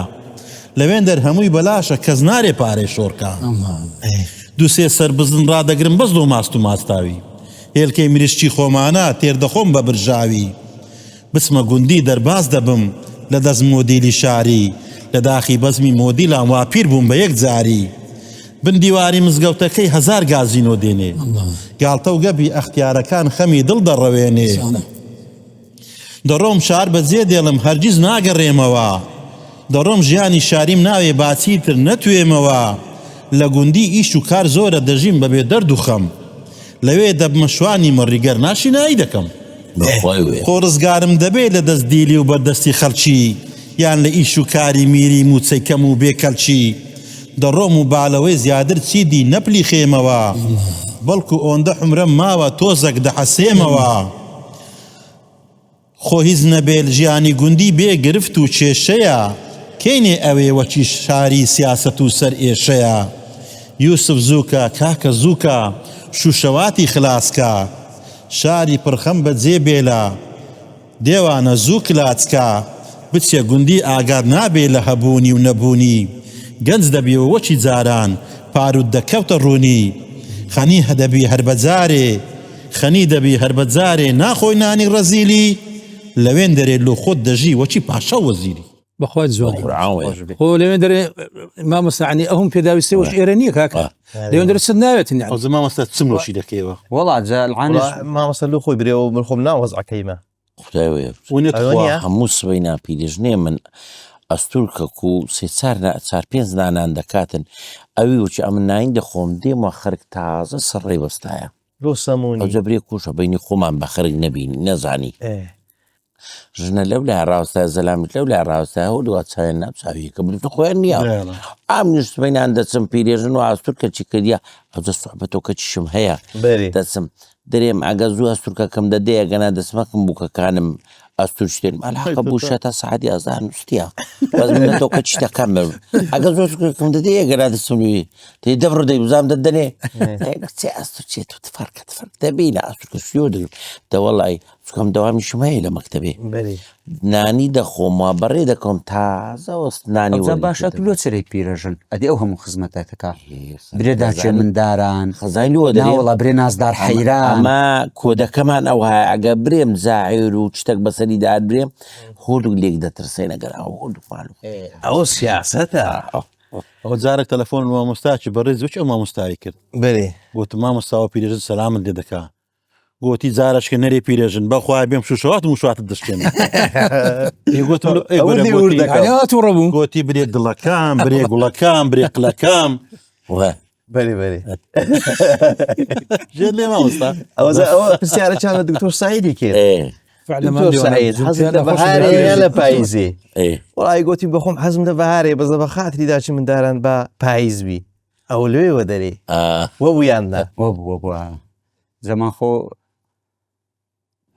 Speaker 4: لەوێن دەر هەمووی بەلاشە کەس نارێ پارێ شۆرکە دووسێ سەر بزن ڕادەگرم بەس دۆ ماست و ماستاوی هێلکەی مریشتی خۆمانە تێر دەخۆم بە برژاوی بچمە گوندی دەرباز دەبم لە دەست مۆدیلی شاری لە داخی بەزمی مۆدیلان واپیر بووم بە یەک جاری بندیواری مزگەوتەکەی هەزار گازینۆ دێنێ گاڵتە و گەبی ئەختیارەکان خەمی دڵ دەڕەوێنێ دەڕۆم شار بەجێ دێڵم هەرگیز ناگەڕێمەوە دەڕۆم ژیانی شاریم ناوێ باچیتر نەتوێمەوە لە گوندی ئیش و کار زۆرە دەژیم بەبێ دەرد و خەم لەوێ دەبمە شوانی مەڕیگەر ناشینایی دەکەم خۆ ڕزگارم دەبێت لە دەست دیلی و بەردەستی خەڵکی یان لە ئیش و کاری میری موچەی کەم و بێکەلچی دەڕۆم و باڵەوەی زیادر چیدی نەپلی خێمەوە بەڵکو ئۆندە حمرە ماوە تۆزەک دەحەسێمەوە خۆ هیچ نەبێت ژیانی گوندی بێ گرفت و کێشەیە کەینێ ئەوێ وەچی شاری سیاسەت و سەر ئێشەیە یوسف زووکە کاکە زووکە شوشەواتی خلاسکە شاری پرخەم بە جێبێلە دێوانە زوو کلاتکە بچێ گوندی ئاگاد نابێ لە هەبوونی و نەبوونی گەنج دەبیەوە وەچی جاران پارود دەکەوتە ڕوونی خەنی هەدەبی هەر بەجارێ خەنی دەبی هەر بەجارێ ناخۆی نانی ڕەزیلی لەوێن دەرێ لۆ خۆت دەژی وەچی پاشە وەزیری
Speaker 5: بەخوات زۆر خۆ لەوێن دەرێ مامۆستاعنی ئەوم پێداویستێ وەش ئێرە نییە کاکە لەوێن دەرێ سەد ناوێتن
Speaker 4: ئەو مامۆستا چم ڕۆشی دەکەیەوە
Speaker 3: وەڵا جەلعانش
Speaker 1: مامۆستا لۆ خۆی برێەوە من خۆم ناوەزعەکەیمە
Speaker 2: خدایوێ هەموو سبەی ناپیرێژنێ من ئەستورکەک و سێ چار پێنج نانان دەکاتن ئەوی وچی ئەمن ناین دەخۆم دێمە خەرک تازە سەرڕێ بەستایە
Speaker 1: لۆ سەمونی
Speaker 2: ئەو جەبرێ کوشە بینی خۆمان بە خەرک نەبینی نەزانی ژنە لەو لای ڕاستە زەلامیت لەو لای ڕاستە هەو دوات چاوێن نابچاوی کە بلتە خۆیان نییە ئام نیشتبینان دەچم پیرێژن و ئاستورکەچی کردیا ئەوجە سوحبەتەوەکەچیشم هەیە دەچم دەرێم ئەگە زوو ئەستورکەکەم دەدەیە گەنا دەسمەکەم بووکەکانم ئەستور شتێن ئەلحەقە بووشە تا سەعاتی ئازار نووسە بەس منەتەوە کە چیتەکەم بم ئەگە زۆرکەم دەدەیە گەنا دەسموی تێ دەبڕ دەی بزام دەدەنێ چێ ئەستور چێت و تفەرکە دەبینە ئەستورکە سوێ دەوەڵی چکەم دەوامیشم هەیە لە مەکتەبێ نانی دەخۆمەوە بەڕێ دەکەم تازە وەست نانی
Speaker 3: باشە لۆ چرەی پیرەژن ئەدی ئەو هەموو خزمەتەکە برێداچێ منداران
Speaker 2: خەزای لۆ
Speaker 3: دەوەڵە برێ نازدار حەیران
Speaker 2: ئەمە کۆدەکەمان ئەو هەیە ئەگە برێم زاعیر و شتێک بەسەری دار برێم هۆدوو لێک دەترسێ نەگەر ئەو هۆدوومان
Speaker 1: ئەوە سیاسەتە
Speaker 4: ئەو جارێک تەلەفۆن مامۆستاچی بەڕێز وچ ئەو مامۆستایی کرد
Speaker 1: بەێ
Speaker 4: گوتم مامۆستاوە پیرێژن سەلامت لێ دەکا گوتی جارشکە نەرێ پیرێژن بەخوای بێم شوشەوات و شواتت دەشتێنێ
Speaker 5: ڕبوو
Speaker 4: گوتی برێ دڵەکان برێ گوڵەکان برێ قلەکان
Speaker 1: بەێ
Speaker 4: ژێ لێ مامۆستا
Speaker 1: ئەوە پرسیارە چانە دکتۆر سعیدی کرد لە پاییزێ وڵی گوتی بەخۆم حەزم لە بەهارێ بەزە بە خاتری داچی منداران بە پاییزبی ئەو لێوە دەرێ وە بوویاندا
Speaker 3: زەمان خۆ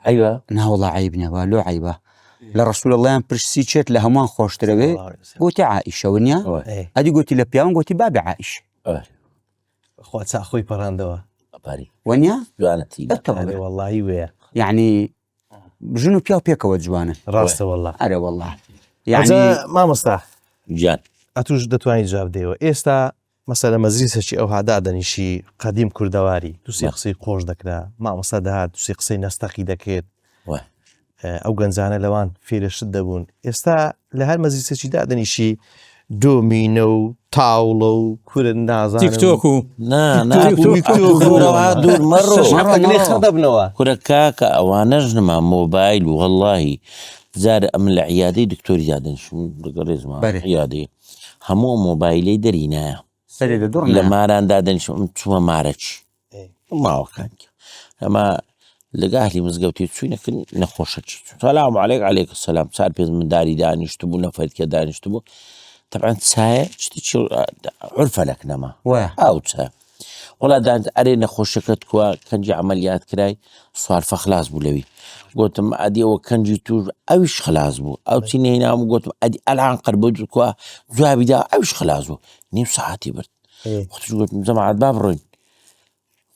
Speaker 2: ئەیوە
Speaker 3: ناوەڵە عیبنەوە لۆ عیبە لە ڕسوول اللهیان پرسی چێت لە هەمووان خۆشترەوێ گوتی عائیشەوە نیە ئەدی گوتی لە پیاوان گوتی بابی عائیش
Speaker 1: خوا چاخۆی پەڕاندەوە
Speaker 3: وەنیا
Speaker 1: وەڵی وێ
Speaker 3: یعنی ژن و پیا و پێکەوە جوانە
Speaker 1: ڕاستە وەڵا
Speaker 3: ئەرە وەڵا
Speaker 1: یعنی مامۆستا
Speaker 2: جان
Speaker 1: ئەتوش دەتوانانی جواب دێەوە ئێستا مەسەلە مەزریسەکی ئەو هادا دەنیشی قەدیم کوردەواری دووسێ قسەی خۆش دەکرا مامۆستا دەهات دووسێ قسەی نەستەقی دەکرێت ئەو گەنجانە لەوان فێرەشت دەبوون ئێستا لە هەر مەزریسەکی دادەنیشی دۆمینە و تاوڵە و کورن نازان
Speaker 5: تیکتۆک و
Speaker 1: دەبنەوە
Speaker 2: کورە کاکە ئەوانەش نما مۆبایل و وەڵڵاهی جارە ئەم لە عیادەی دکتۆری دادەنیشم ڕێزمان عیادەی هەموو مۆبایلەی دەرینایە لە ماران دادەنیشم چوومە مارەچی ماوەکانکە ئەمە لەگاهلی مزگەوتی چوینەکن نەخۆشەچی سەلام عەلەیک عەلەیک سەلام چار پێنج منداری دانیشت بوو نەفەتکە دانیشت بوو طبعا چایە شتێکی عورفە لەکنەما ئەو چا وڵا ئەرێ نەخۆشەکەت کووە کەنجی عملیات کرای سوارفە خلاص بوو لەوی گوتم ئەدیەوە کەنجی توش ئەویش خلاص بوو ئەو چینەی نام گوتم ئەدی ئەلان قەربوو کووە جوابیدا ئەویش خلاص بوو نیم ساعتی برد وەختیش گوتم جەماعەت با بڕۆین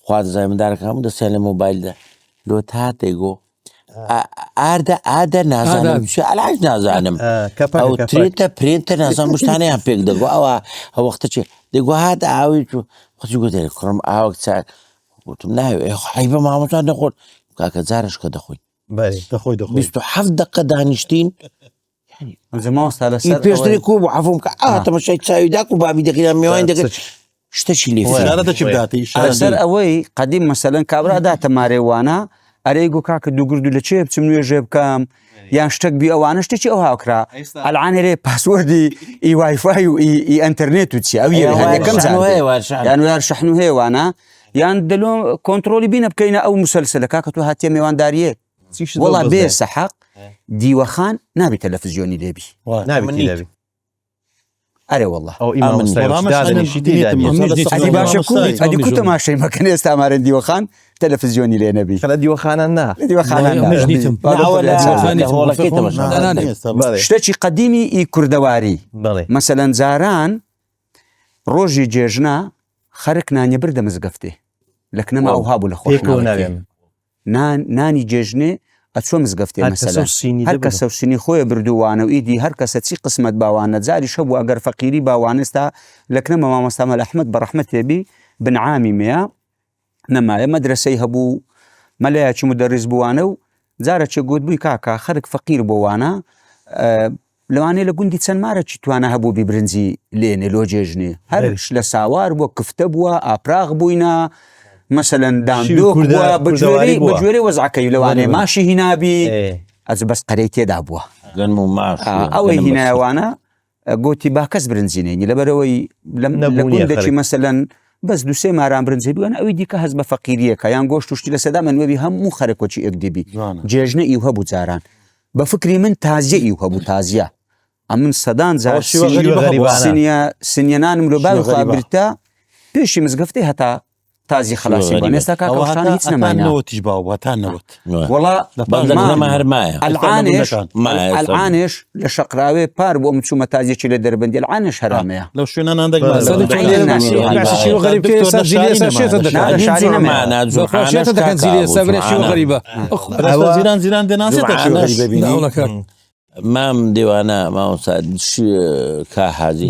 Speaker 2: خوا دەزای منداڵەکەم دەستیان لە مۆبایلدا لۆ تا تێگۆ ئاردە نازانم ئەلاش نازانم ئەو ترێتە پرێنتە نازان شتانەیان پێک دەگۆ ئەوە هەوەختە چێ دەگو هات ئاوی خۆی گوتێ کوڕم ئاوەک چاک گوتم ناوێ حیبە مامۆستان نەخۆن کاکە جارش کە دەخۆین 27 دقە دانیشتین پێشتری کو بوو عەفوم کە تەماشای چاویداک و بابی دەکەیان میوان دەکرد شتێکی لێ
Speaker 3: سەر ئەوەی قەدیم مەسەلەن کابرا داتەمارێوانە ئەرێگو کاکە دووگردو لە چێ بچم نوێژێ بکەم یان شتێک بی ئەوانە شتێکی ئەو هاوکرا ئەلعانێرێ پاسوەردی ئی وایفای و ئی ئەنتەرنێت و چی ئەو هەندێکەم یان وار شەحن و هەیەوانە یان دەلۆ کۆنتڕۆلی بینە بکەینە ئەو مسلسلە کاکە تۆ هاتیە میێوانداریە وەڵا بێ سەحەق دیوەخان نابی تەلەڤیزیۆنی لێبی ئەرێ وەڵڵا ئەدی باشە ئەدی کو تەماشای مەکەن ئێستا ئامارەن دیوەخان تەلەڤیزیۆنی لێ نەبی
Speaker 1: دیوەخانان نا
Speaker 3: شتێکی قەدیمی ئی کوردەواری مەسەلەن جاران ڕۆژی جێژنا خەرک نانیە بردە مزگەفتێ لەکنەما ئەو هابوو لە خۆش نانی جێژنێ ئەچۆ مزگەفتێ مەسەلەن هەر کەسە و سینی خۆیە بردووانە و ئیدی هەر کەسە چی قسمەت باوانە جاری شەبوو ئەگەر فەقیری باوانستا لەکنەمە مامۆستا مەلا ئەحمەد بەڕەحمەت تێبی بنعامی مەیە نەمایە مەدرسەی هەبوو مەلایەکی مدەڕیس بووانە و جارە چێ گوت بووی کاکە خەرک فەقیر بووانە لەوانەیە لە گوندی چەند مارەکی توانە هەبوو بی برنجی لێنێ لۆ جێژنێ هەرش لە ساوار بووە کفتە بووە ئاپراغ بووینە مەسەلەن دامدۆک بووە بەگوێرەی وەزعەکەی لەوانێ ماشی هینابی ئەز بەس قەرەی تێدا بووە ئەوەی هینایەوانە گوتی با کەس برنجینێنی لەبەرەوەی لە گوندێکی مەسەلەن بەس دووسێ ماران برنجێ دوێن ئەوی دیکە هەز بە فەقیریەکە یان گۆشت وشتی لە سەدا منوێبی هەموو خەرەکۆچی ئەکدیبی جێژنە ئیو هەبوو جاران بە فکری من تازیە ئیو هەبوو تازیە ئەمن سەدان جار سنیەنانم لە باوی خوابرتا پێشی مزگەفتەی هەتا تازی خلاصی بوون ئێستا کاکەوشان هیچ
Speaker 4: نەمانەوەتیش باوە تا نەوت
Speaker 3: وەڵا ئەلعانێش لە شەقراوێ پار بۆ مچوومە تازیەکی لە دەربەندی ئەلعانێش هەرامەیە
Speaker 4: لەو شوێنە زیران زیران دێناسێتە
Speaker 2: مام دێوانە ماوەسا کا حاجی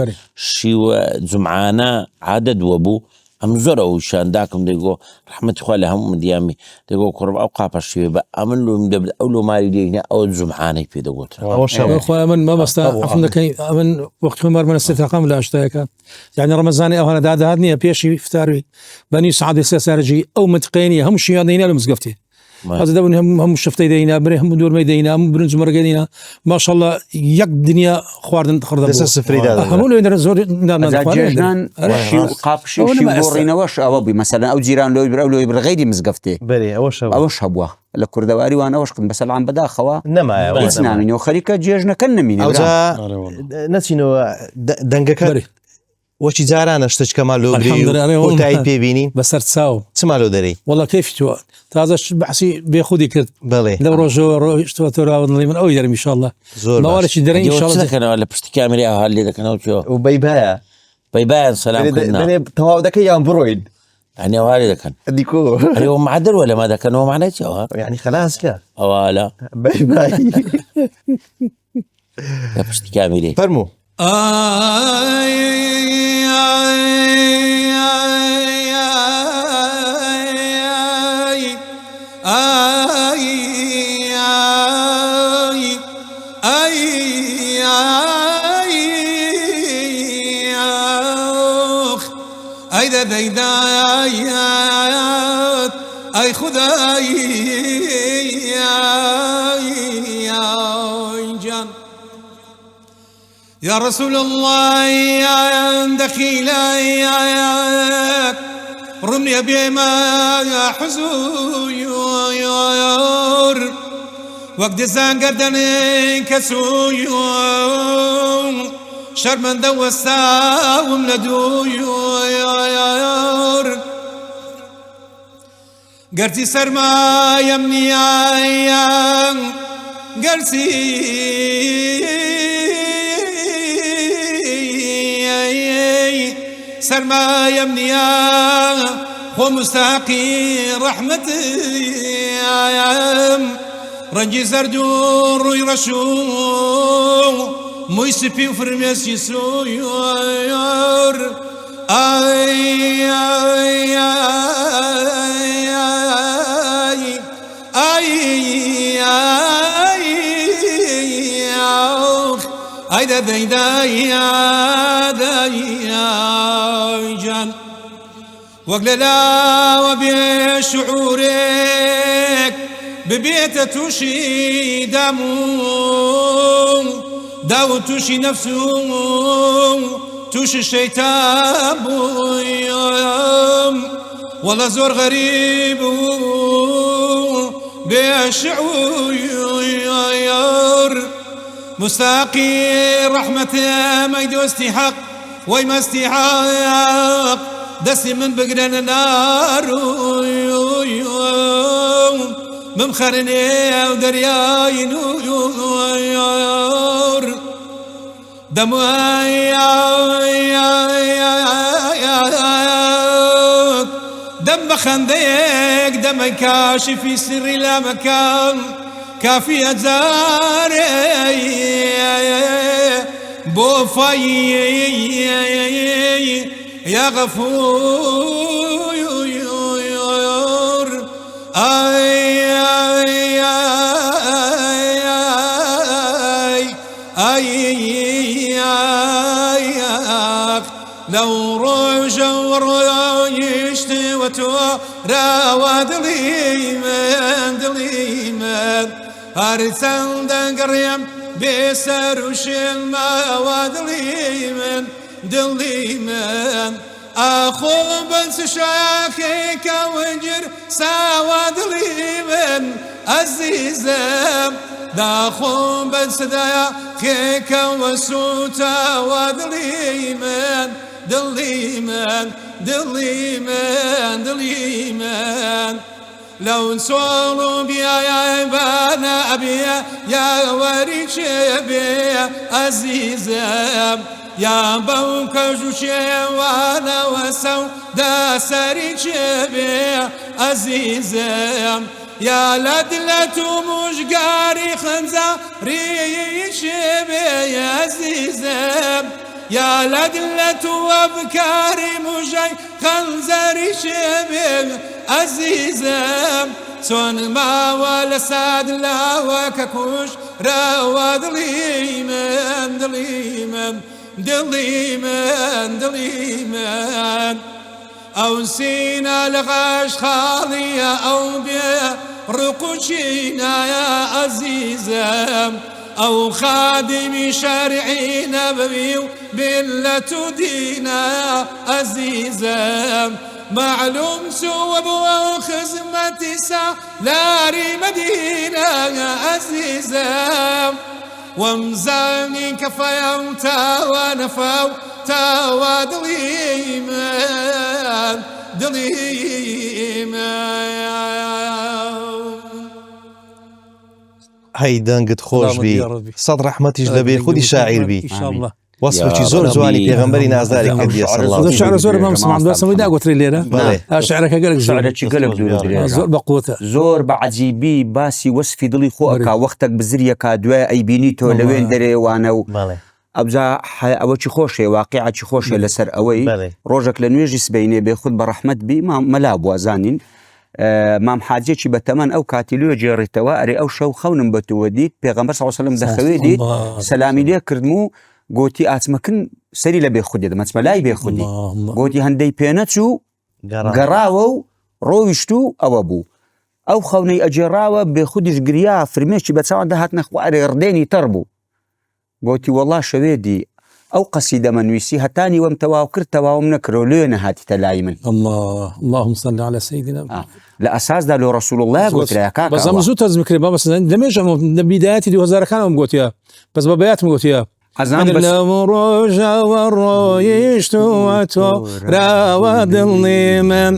Speaker 2: شیوە جمعانە عادەت وە بوو ئەم زۆر ئەوشان داکەم دەیگۆ ڕەحمەتی خوا لە هەموو مدیامی دەیگۆ کوڕم ئەو قاپە شوێ بە ئەمن لۆم دەبێت ئەو لۆماری لێنە ئەو جمعانەی پێدەگوترا
Speaker 5: خۆ من مەبەستا ئەفم دەکەی ئەمن وەخت خۆمارمەنە سێتاقام لە ئاشتایەکە یعنی ڕەمەزانی ئەوانە دادات نییە پێشی فتاروی بەنی سعادی سێ سارجی ئەو متقێنی هەموو شیان دەینا لە مزگەفتی هذا دابن هم شفتي دينا بري هم دور ما دينا هم برنج مرقدينا ما شاء الله يك دنيا خواردن خرد همون اللي زور
Speaker 3: جيجان قابشي شي واش ابي مثلا او جيران لو يبرا لو يبرا غيري مزقفتي
Speaker 1: بري
Speaker 3: اوش هبوا لكردواري وانا واش كن بس العم بدا خوا
Speaker 1: نما
Speaker 3: اسناني وخريكه جيجنا كن مين
Speaker 1: نسينو دنگك وشي زارانە شتێکەمان لۆ تای پێبینی
Speaker 5: بەسەر چاو
Speaker 1: چمالۆ دەرەی
Speaker 5: وڵا کەیفی تۆ تازەش بەحسی بێخودی کرد
Speaker 1: بەڵێ
Speaker 5: لەو ڕۆژەوە ڕۆیشتوە تۆراوەڵی من ئەوی دەرم ئینشاءالله
Speaker 1: زۆر
Speaker 5: ماوەڵێکی دەرەی ئینشاءالله
Speaker 2: دەکەنەوە لە پشتی کامێرای هەڵ لێ دەکەنەوە
Speaker 1: و بەیبایە
Speaker 2: بەیبایان سەلام کردن
Speaker 1: تەواو دەکەی یان بڕۆین
Speaker 2: يعني هوالي دكان
Speaker 1: ديكو
Speaker 2: هو معدل ولا ما دكان هو معناته
Speaker 1: يعني خلاص كده
Speaker 2: لا
Speaker 1: باي باي
Speaker 2: لا بشتي كاملين
Speaker 1: فرمو
Speaker 6: أيدا ديدايات أي خداي جان يا رسول الله يا دخيلاي رمي بما يا حزور وقت زان قردني كسويور شرمن دوستا ومندويور قرتي سرما يمني قرتي سرما يمني خو مستحقي رحمتي رنجي زردور ويرشو مويسبي وفرميسي سويور اي اي اي اي داي جان وقللا وبشعورك ببيت توشي دمو داو توشي نفسه توشي الشيطان بويام والله زور غريب بشعور مستاقي رحمته ما يدو استحق ويما استحق دسي من بقرن النار ممخرني ودرياي نور دموي دم خنديك دم كاشف في سر لا مكان كافي أزاري بوفاي يا غفور اي اي اي اي لو رجع يشتي وتورا دليمن ارسل دنقريم بسر وشل ما دليمن اخو بنس شاكيك وجر سوا دليمن عزيزم داخو بنس دايا خيك وسوتا ودليمن دليمن لو نسولو بيا يا بانا أبيا يا وريش بيا عزيزم يا بوك جوشي وانا وسو دا سريش بيا عزيزم يا لدلة مشقاري خنزا ريش بيا عزيزم يا لدلة وابكاري مجاي خنزري شبيب عزيزم سون ما ولا ساد لا وككوش راوى دليمن أو سينا لغاش خالية أو بيا رقوشينا يا عزيزم أو خادم شرعي نبوي بلة دينا يا عزيزم معلوم سوى خزمة سالاري مدينة يا عزيزم ومزاني كفايا وتاوى نفاو تاوى دليمان
Speaker 1: هەی دەنگت خۆش بی سەد ڕەحمەتیش لەبێ خودی شاعیر بی وەسفێکی زۆر جوانی پێغەمبەری نازداری کردی
Speaker 5: شعر زۆر بەم سەمای داگوتری لێرە شعرەکە گەلێک
Speaker 3: شعرێکی گەلێک دوورە
Speaker 5: زۆر بەقوتە
Speaker 3: زۆر بە عەجیبی باسی وەسفی دڵی خۆ ئەکا وەختێک بزریەکە دوای ئەیبینی تۆ لەوێن دەرێوانە و ئەبجا ئەوە چی خۆشێ واقعی خۆشێ لەسەر ئەوەی ڕۆژێک لە نوێژی سبەینێ بێ خود بە ڕەحمەت بی مەلا بووە زانین مام حاجێکی بەتەمەن ئەو کاتیلوە جێڕیتەوە ئەرێ ئەو شەو خەونم بەتووە دیت پێغەمبەر صلی الله علیه و سلم دەخەوێ دیت سەلامی لێ کردم و گوتی ئاتمەکن سەری لە بێخودی دەمەچمە لای بێخودی گوتی هەندەی پێنەچوو گەڕاوە و ڕۆیشت و ئەوە بوو ئەو خەونەی ئەجێڕاوە بێخودیش گریا فرمێکی بە چاوان دەهاتنە خوارێ ڕدێنی تەڕ بوو گوتی وەڵڵا شەوێدی ئەو قەسیدەمە نوویسی هەتانی وەم تەواو کرد تەواوم نەکرەوە لێ نەهاتیتە لای من
Speaker 5: اللهم صل على سيدنا
Speaker 3: لە ئەساسدا لۆ ڕەسوول الله گوترا کاکە
Speaker 5: بەزەم زوو تەرجمە کرێ بابەس دەمێژم لە بیدایەتی 2000 کانم گوتیە بەس بە بەیاتم گوتیە لو ڕۆژە ڕۆیشتووە تۆ راوەدڵنی من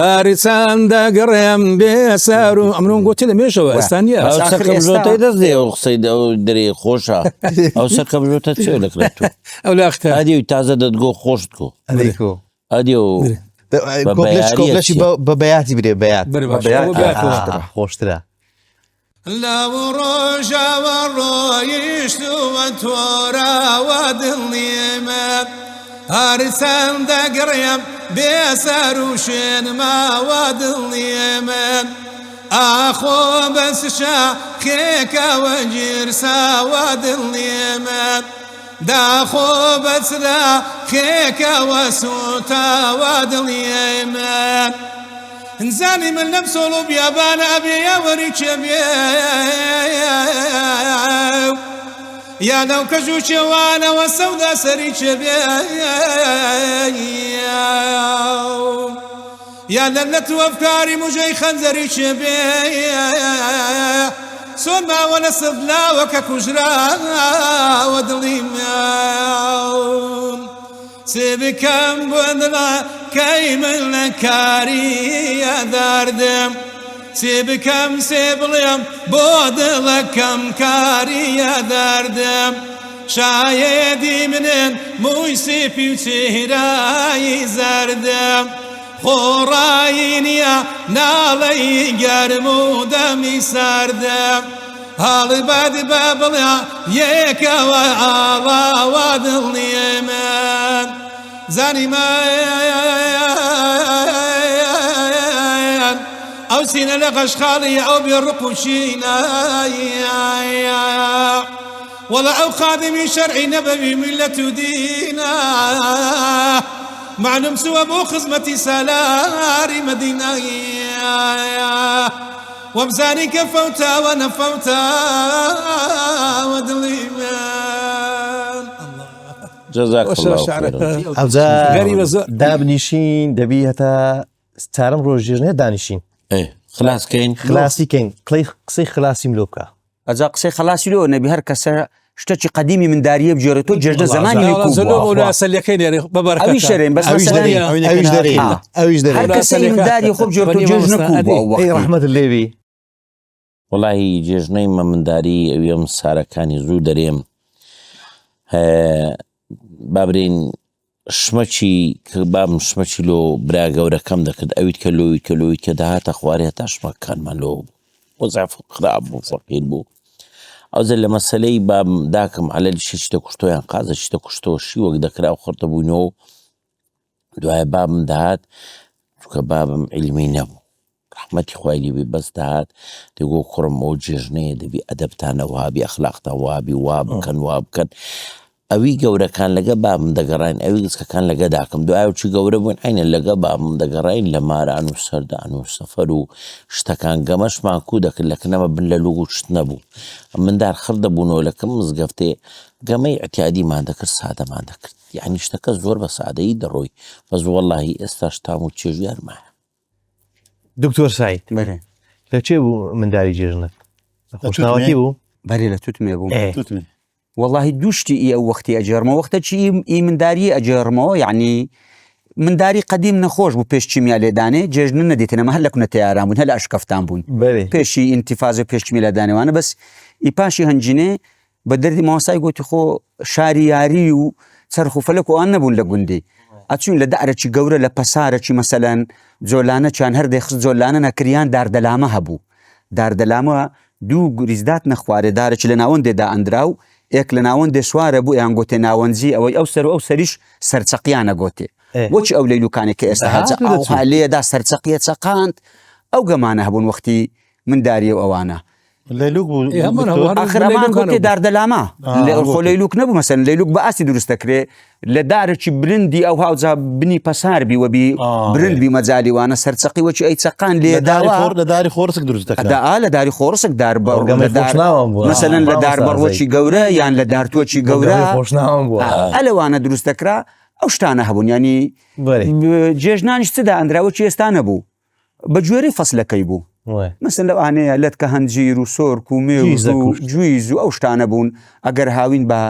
Speaker 5: هەریچەند دەگەڕێم بێسەر و ئەمرۆم گوتی لە مێشەوە ئەستانە
Speaker 2: سەکەبژۆتەی دەستێ ئەو قسەی دەرێ خۆشە ئەو سەکەبژۆتە چێ لەکرێت تو
Speaker 5: ئەو لاختە
Speaker 2: ئەدی تازە دەتگۆ خۆشت کۆ ئەدی و
Speaker 1: کۆپلەشی بە بەیاتی برێ بەیات خۆشترە
Speaker 6: لەو ڕۆژەوە ڕۆیشتووە تۆ راوەدڵنی من هەرچەند دەگەڕێم بێسەر و شوێن ماوە دڵنی من ئاخۆ بەس شاخێکەوە گیرساوە دڵنی من داخۆ بەچرا خێکەوە سوتاوە دڵی من انزانی من لەم سۆڵ و بیابانە ئەبێ وەری چێ بێ یا لەو کەژ و چێوانەوە سەودا سەری چێ بێ یا لە لە تو ئەفکاری موژەی خەنجەری چێ بێ سۆن ماوە لە سەبلاوە کە کوژراوە دڵی من چێ بکەم بۆ دڵە کەی من لە کاریە دەردم چێ بکەم سێ بڵێم بۆ دڵەکەم کاریە دەردم شایەدی منێن مووی سێپی و چێرایی زەردم خۆڕایی نییە ناڵەی گەرم و دەمی سەردم هەڵی بەدی بە بڵێ یەکەوە ئاواوە دڵنی من زانیمان ئەو سینە لە قەشخاڵی ئەو بێڕق و چینایە وەڵا ئەو خادمی شەرعی نەبەوی میلەت و دینە معلوم سوى بو خزمتي سالاري مدينة وبزاني كفوتا ونفوتا ودليمان
Speaker 2: جزاك الله
Speaker 1: خيرا دابنیشین دەبی هەتا چارەم ڕۆژێژنێ دانیشین
Speaker 2: خلاص كاين
Speaker 1: خلاصی کەین قسەی خلاصیم لۆ بکە
Speaker 3: ئەجا قسەی خلاصی لۆ نەبی هەر کەسە شتێکی قەدیمی من داریە بجێرە تۆ جێژدە زمانی ئەوی شەرێن بەس هەر کەسەی من داری خۆ بجێرە تۆ جێژ نەکوو
Speaker 1: ڕەحمەت لێوی
Speaker 2: وڵی جێژنەی مەمنداری ئەوی ئەم سارەکانی زوو دەرێم بابرین شمەچی کە بام شمەچی لۆ برا گەورەکەم دەکرد ئەویت کە لۆویت کە لۆویت کە داهاتە خوارێ تا شمەکانمان لۆ وەزعف خراپ بوو فەقیر بوو ئەوزە لە مەسەلەی بام داکەم عەلەلی شتە کوشتۆیان قازە شتە کوشتۆشی وەک دەکرا و خڕتە بووینەوە دوایە بابم داهات چونکە بابم عیلمی نەبوو ڕەحمەتی خوای لێ بێ بەس داهات دەیگۆ کوڕم ئەو جێژنەیە دەبی ئەدەبتانە وابی ئەخلاقتان وابی وا بکەن وا بکەن ئەوی گەورەکان لەگە بابم دەگەڕین ئەوی گچکەکان لەگە داکەم دوایە چی گەورە بوون عینە لەگە بابم دەگەڕین لە ماران و سەردان و سەفەر و شتەکان گەمەشمان کوو دەکرد لەکنەمە بن لە لوگ و شت نەبوو مندار خڕ دەبوونەوە لەکەم مزگەفتێ گەمەی ئەتیادیمان دەکرد سادەمان دەکرد یعنی شتەکە زۆر بە سادەیی دەڕۆی بەس وەڵڵاهی ئێستاش تام و چێژیارمایە
Speaker 1: دکتۆر سعید لەکوێ بوو منداری جێژنت خۆشناوەتی بوو
Speaker 3: بەرێ لە توتمێ بوو والله دوشتی ئەو وەختی ئەجێڕمەوە وەختەچی ئی منداری ئەجێڕمەوە یعنی منداری قەدیم نەخۆش بوو پێش چیمیا لێدانێ جێژن نەدێتنەمە هەر لە کوونەتە یاران بوون هەر لە ئەشکەفتان بوون پێشی ئینتیفازە پێش چیمی لەدانێوانە بەس ئی پاشی هەنجینێ بە دەردی ماوەسای گوتی خۆ شاری یاری و چەرخ و فەلەک و ئەوان نەبوون لە گوندی ئەچوین لە دارەکی گەورە لە پەسارەکی مەسەلەن جۆلانە چیان هەردێ خست جۆلانە نەکریان داردەلامە هەبوو داردەلامە دوو گریزدات نەخوارێ دارەکی لە ناوەندێدا ئەندراو ئێک لە ناوەندێ سوارە بوو یان گۆتێ ناوەنجی ئەوەی ئەو سەر و ئەو سەریش سەرچەقیانە گۆتێ وەچ ئەو لەیلوکانێک کە ئێستا هەجە ئەو لێدا سەرچەقیە چەقاند ئەو گەمانە هەبوون وەختی منداریە و ئەوانە ئاخرەمان گۆتێ داردەلامە خۆ لەیلوک نەبوو مەسەن لەیلوک بە ئاستی دروست دەکرێ لە دارێکی برندی ئەو هاوجا بنی پەسار بی وەبی برند بی مەجالیوانە سەرچەقی وەچی ئەی چەقان لێ داوا
Speaker 4: لە داری خۆرسک دروست دەکرا
Speaker 3: لە داری خۆرسک مەسەلەن لە دار بەڕۆکی گەورە یان لە دارتۆکی گەورە ئەلەوانە دروست دەکرا ئەو شتانە هەبوون ینی جێژنانیش چدا ئەندراوەکی ئێستا نەبوو بە گوێرەی فەسلەکەی بوو مەسەن لەوانەیە لەت کە هەنجیر و سۆرک و مێوز و جویز و ئەو شتانە بوون ئەگەر هاوین بە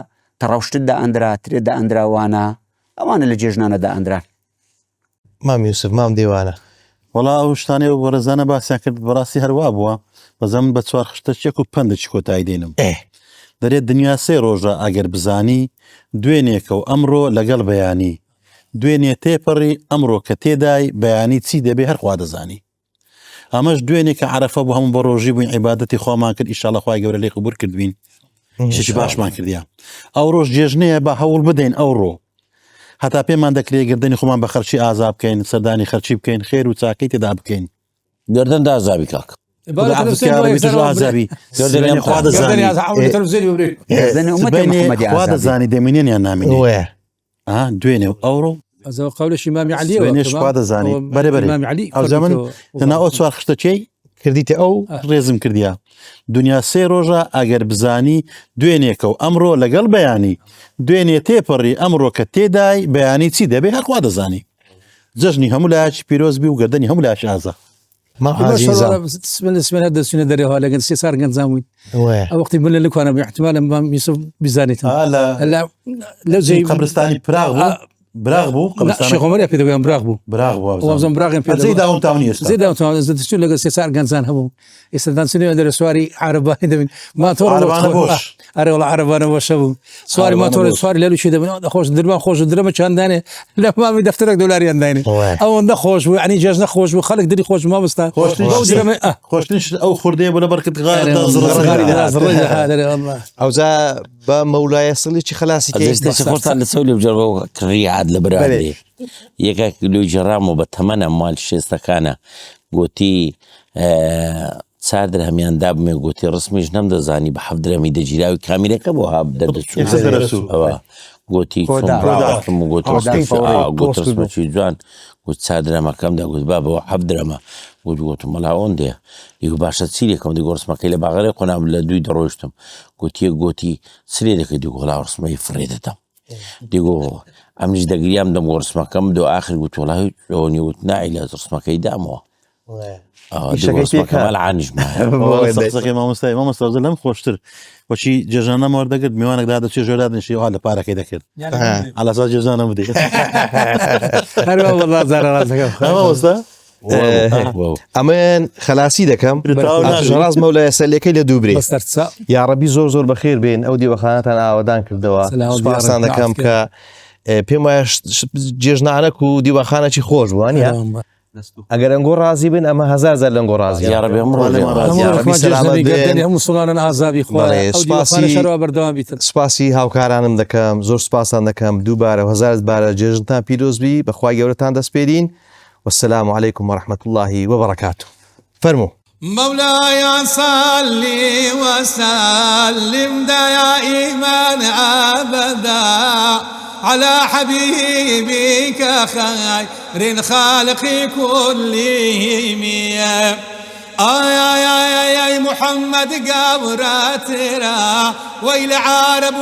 Speaker 3: تەڕەوشتت دا ئەندرا ترێ دا ئەندراوانە ئەوانە لە جێژنانەدا ئەندران.
Speaker 1: مام یوسف مام دیوانە
Speaker 4: وڵا ئەو شتانێ و بەڕێزانە باسییان کرد بەڕاستی هەروە بووە بەزەمن بە چوار خشتە چێک و پندێکی کۆتایی دێنم دەرێت دنیا سێ ڕۆژە ئەگەر بزانی دوێنێکە و ئەمڕۆ لەگەڵ بەیانی دوێنێ تێپەڕی ئەمڕۆ کە تێدای بەیانی چی دەبێ هەرخوا دەزانی ئەمەش دوێنێکە عرەفە بوو هەموو بە ڕۆژی بووین عیبادەتی خۆمان کرد ئیشاڵە خوای گەورە لێ قبول کردبین شتێکی باشمان کردیا ئەو ڕۆژ جێژنەیە بە هەوڵ بدەین ئەوڕۆ هەتا پێمان دەکرێت گردنی خۆمان بە خەرچی ئازاب بکەین سەردانی خەرچی بکەین خێر و چاکەی تێدا بکەین
Speaker 2: گردن دا ئازابی کاک
Speaker 4: خوا دەزانی دەمێنیان نامێنێ دوێنێ ئەوڕۆ
Speaker 5: قولش إمام علي
Speaker 4: دوێنێش خوا دەزانی بەرەبەری ئەو زەمن تەنا ئەو چوار خشتە چێی
Speaker 1: کردیتە ئەو
Speaker 4: ڕێزم کردیا دنیا سێ ڕۆژە ئەگەر بزانی دوێنێکە و ئەمڕۆ لەگەڵ بەیانی دوێنێ تێپەڕی ئەمڕۆ کە تێدای بەیانی چی دەبێ هەرخوا دەزانی جەژنی هەموو لایەکی پیرۆز بی و گردنی هەموو لایەکی ئازا
Speaker 5: سمێنە دەچونە دەرێەوە لەگەن سێ سار گەنجامووین ئەو وەختی بن لەکوانە احتمالە مام یوسف بیزانیتم لەو جێی
Speaker 4: قەبرستانی پراغ بوو براغ بوو
Speaker 5: شێخۆمەریە پێ دەگویان براغ بوو
Speaker 4: براغ
Speaker 5: براغیان زێداوتوان لە سێ سار گەنجان هەبوو ئێستا دانچنەوە دەرە سواری عربانی دەبین ماتۆڕ ئەرێوڵ عربانە بۆشە بوو سواری ماتۆڕ سواری لەلوشی دەبن دەخۆش درمان خۆش درەمە چاندانێ لە مامی دەفتەرێک دۆلاریان داینێ ئەوەندە خۆش بوو عنی جێژ نەخۆش بوو خەڵک دری خۆش مامۆستا
Speaker 4: خۆشترین ئەو خوردەیە بۆ لە بەرکت
Speaker 1: ئەوجا بە مەولایە سڵێکی خلاسی
Speaker 2: خۆتان لە سەولی بجەڕەوە کڕیعاد لە برادێ یەکە کیلۆی جەڕام و بە تەمەنە مال شێستەکانە گوتی 4 درهەمیان دابمێ گوتی ڕسمیش نەمدەزانی بە 7 درهەمی دەگیراوی کامیرەکە بۆ هاب دەردەچوو گوتی گوتڕسمەکی جوان گوت 4 درهەمەکەمدا گوت با بەوە 7 درهەمە گوتم مەڵا ئەوەندێ دیگو باشە چیرێکم دی گۆڕسمەکەی لە باغەرێ قۆنام لە دوی دەڕۆیشتم گوتیە گوتی سرێ دەکەی دیگو وڵا ڕسمەی فڕێ دەدەم دیگۆ ئەمش دەگریام دەم گۆڕسمەکەم دو ئاخر گوت وڵای ئەوەنی وت نائی لە ڕسمەکەی دامەوە
Speaker 4: مامۆستای لەم خۆشتر بۆچی جێژانە وەردەگرت میوانێکدا دەچێ ژێرا دنیشی وا لە پارەکەی دەکرد ئالاسا جێژانە بدەیت
Speaker 1: ئەمەیان خلاسی دەکەم ڕاست مەولایە سەلەکەی لە دووبرێ یاڕەبی زۆر زۆر بەخێر بێن ئەو دیوەخانەتان ئاوادان کردەوە سوپاسان دەکەم کە پێم وایە جێژنانەک و دیوەخانەی خۆش بووانە ئەگەر ئەنگۆ ڕازی بن ئەمە هزار زار لەنگۆ ڕازی
Speaker 5: مسلمانان ئازابی
Speaker 1: سپاسی هاوکارانم دەکەم زۆر سپاسان دەکەم دووبارە هزار بارە جێژنتان پیرۆزبی بەخوای گەورەتان دەسپێرین والسلام عليكم ورحمة الله وبركاته فرموا
Speaker 6: مولاي صل وسلم دائما أبدا على حبيبك خير الخالق كلهم آي محمد قبراتنا ويل عرب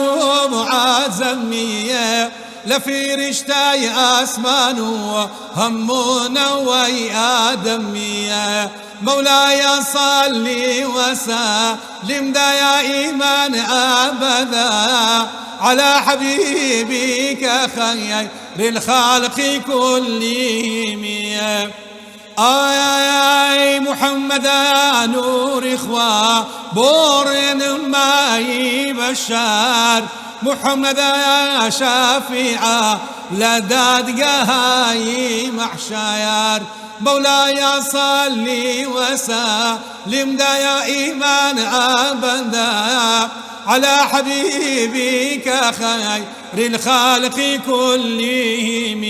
Speaker 6: معزمية لفي رشتاي أسمان همنا ويادمية مولاي صل وسلم دائما أبدا على حبيبك خير الخلق كلهم آي محمد نور إخوة بورن ماي بشار محمد يا شافعة لداد قهاي محشاير مولاي صل وسلم دائما أبدا على حبيبك خير الخلق كلهم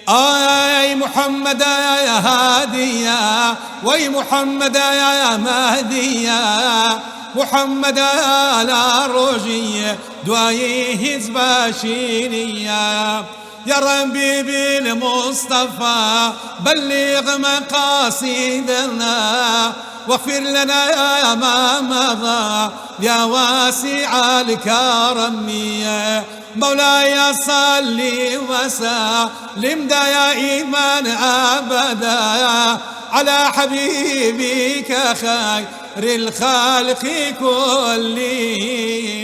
Speaker 6: آي محمد يا هادية وي محمد يا مهدية محمد على روجية دوايه زباشيرية يا ربي بالمصطفى بلغ مقاصدنا واغفر لنا يا ما مضى يا واسع الكرم مولاي صل وسلم دائما أبدا على حبيبك خير الخالق كلهم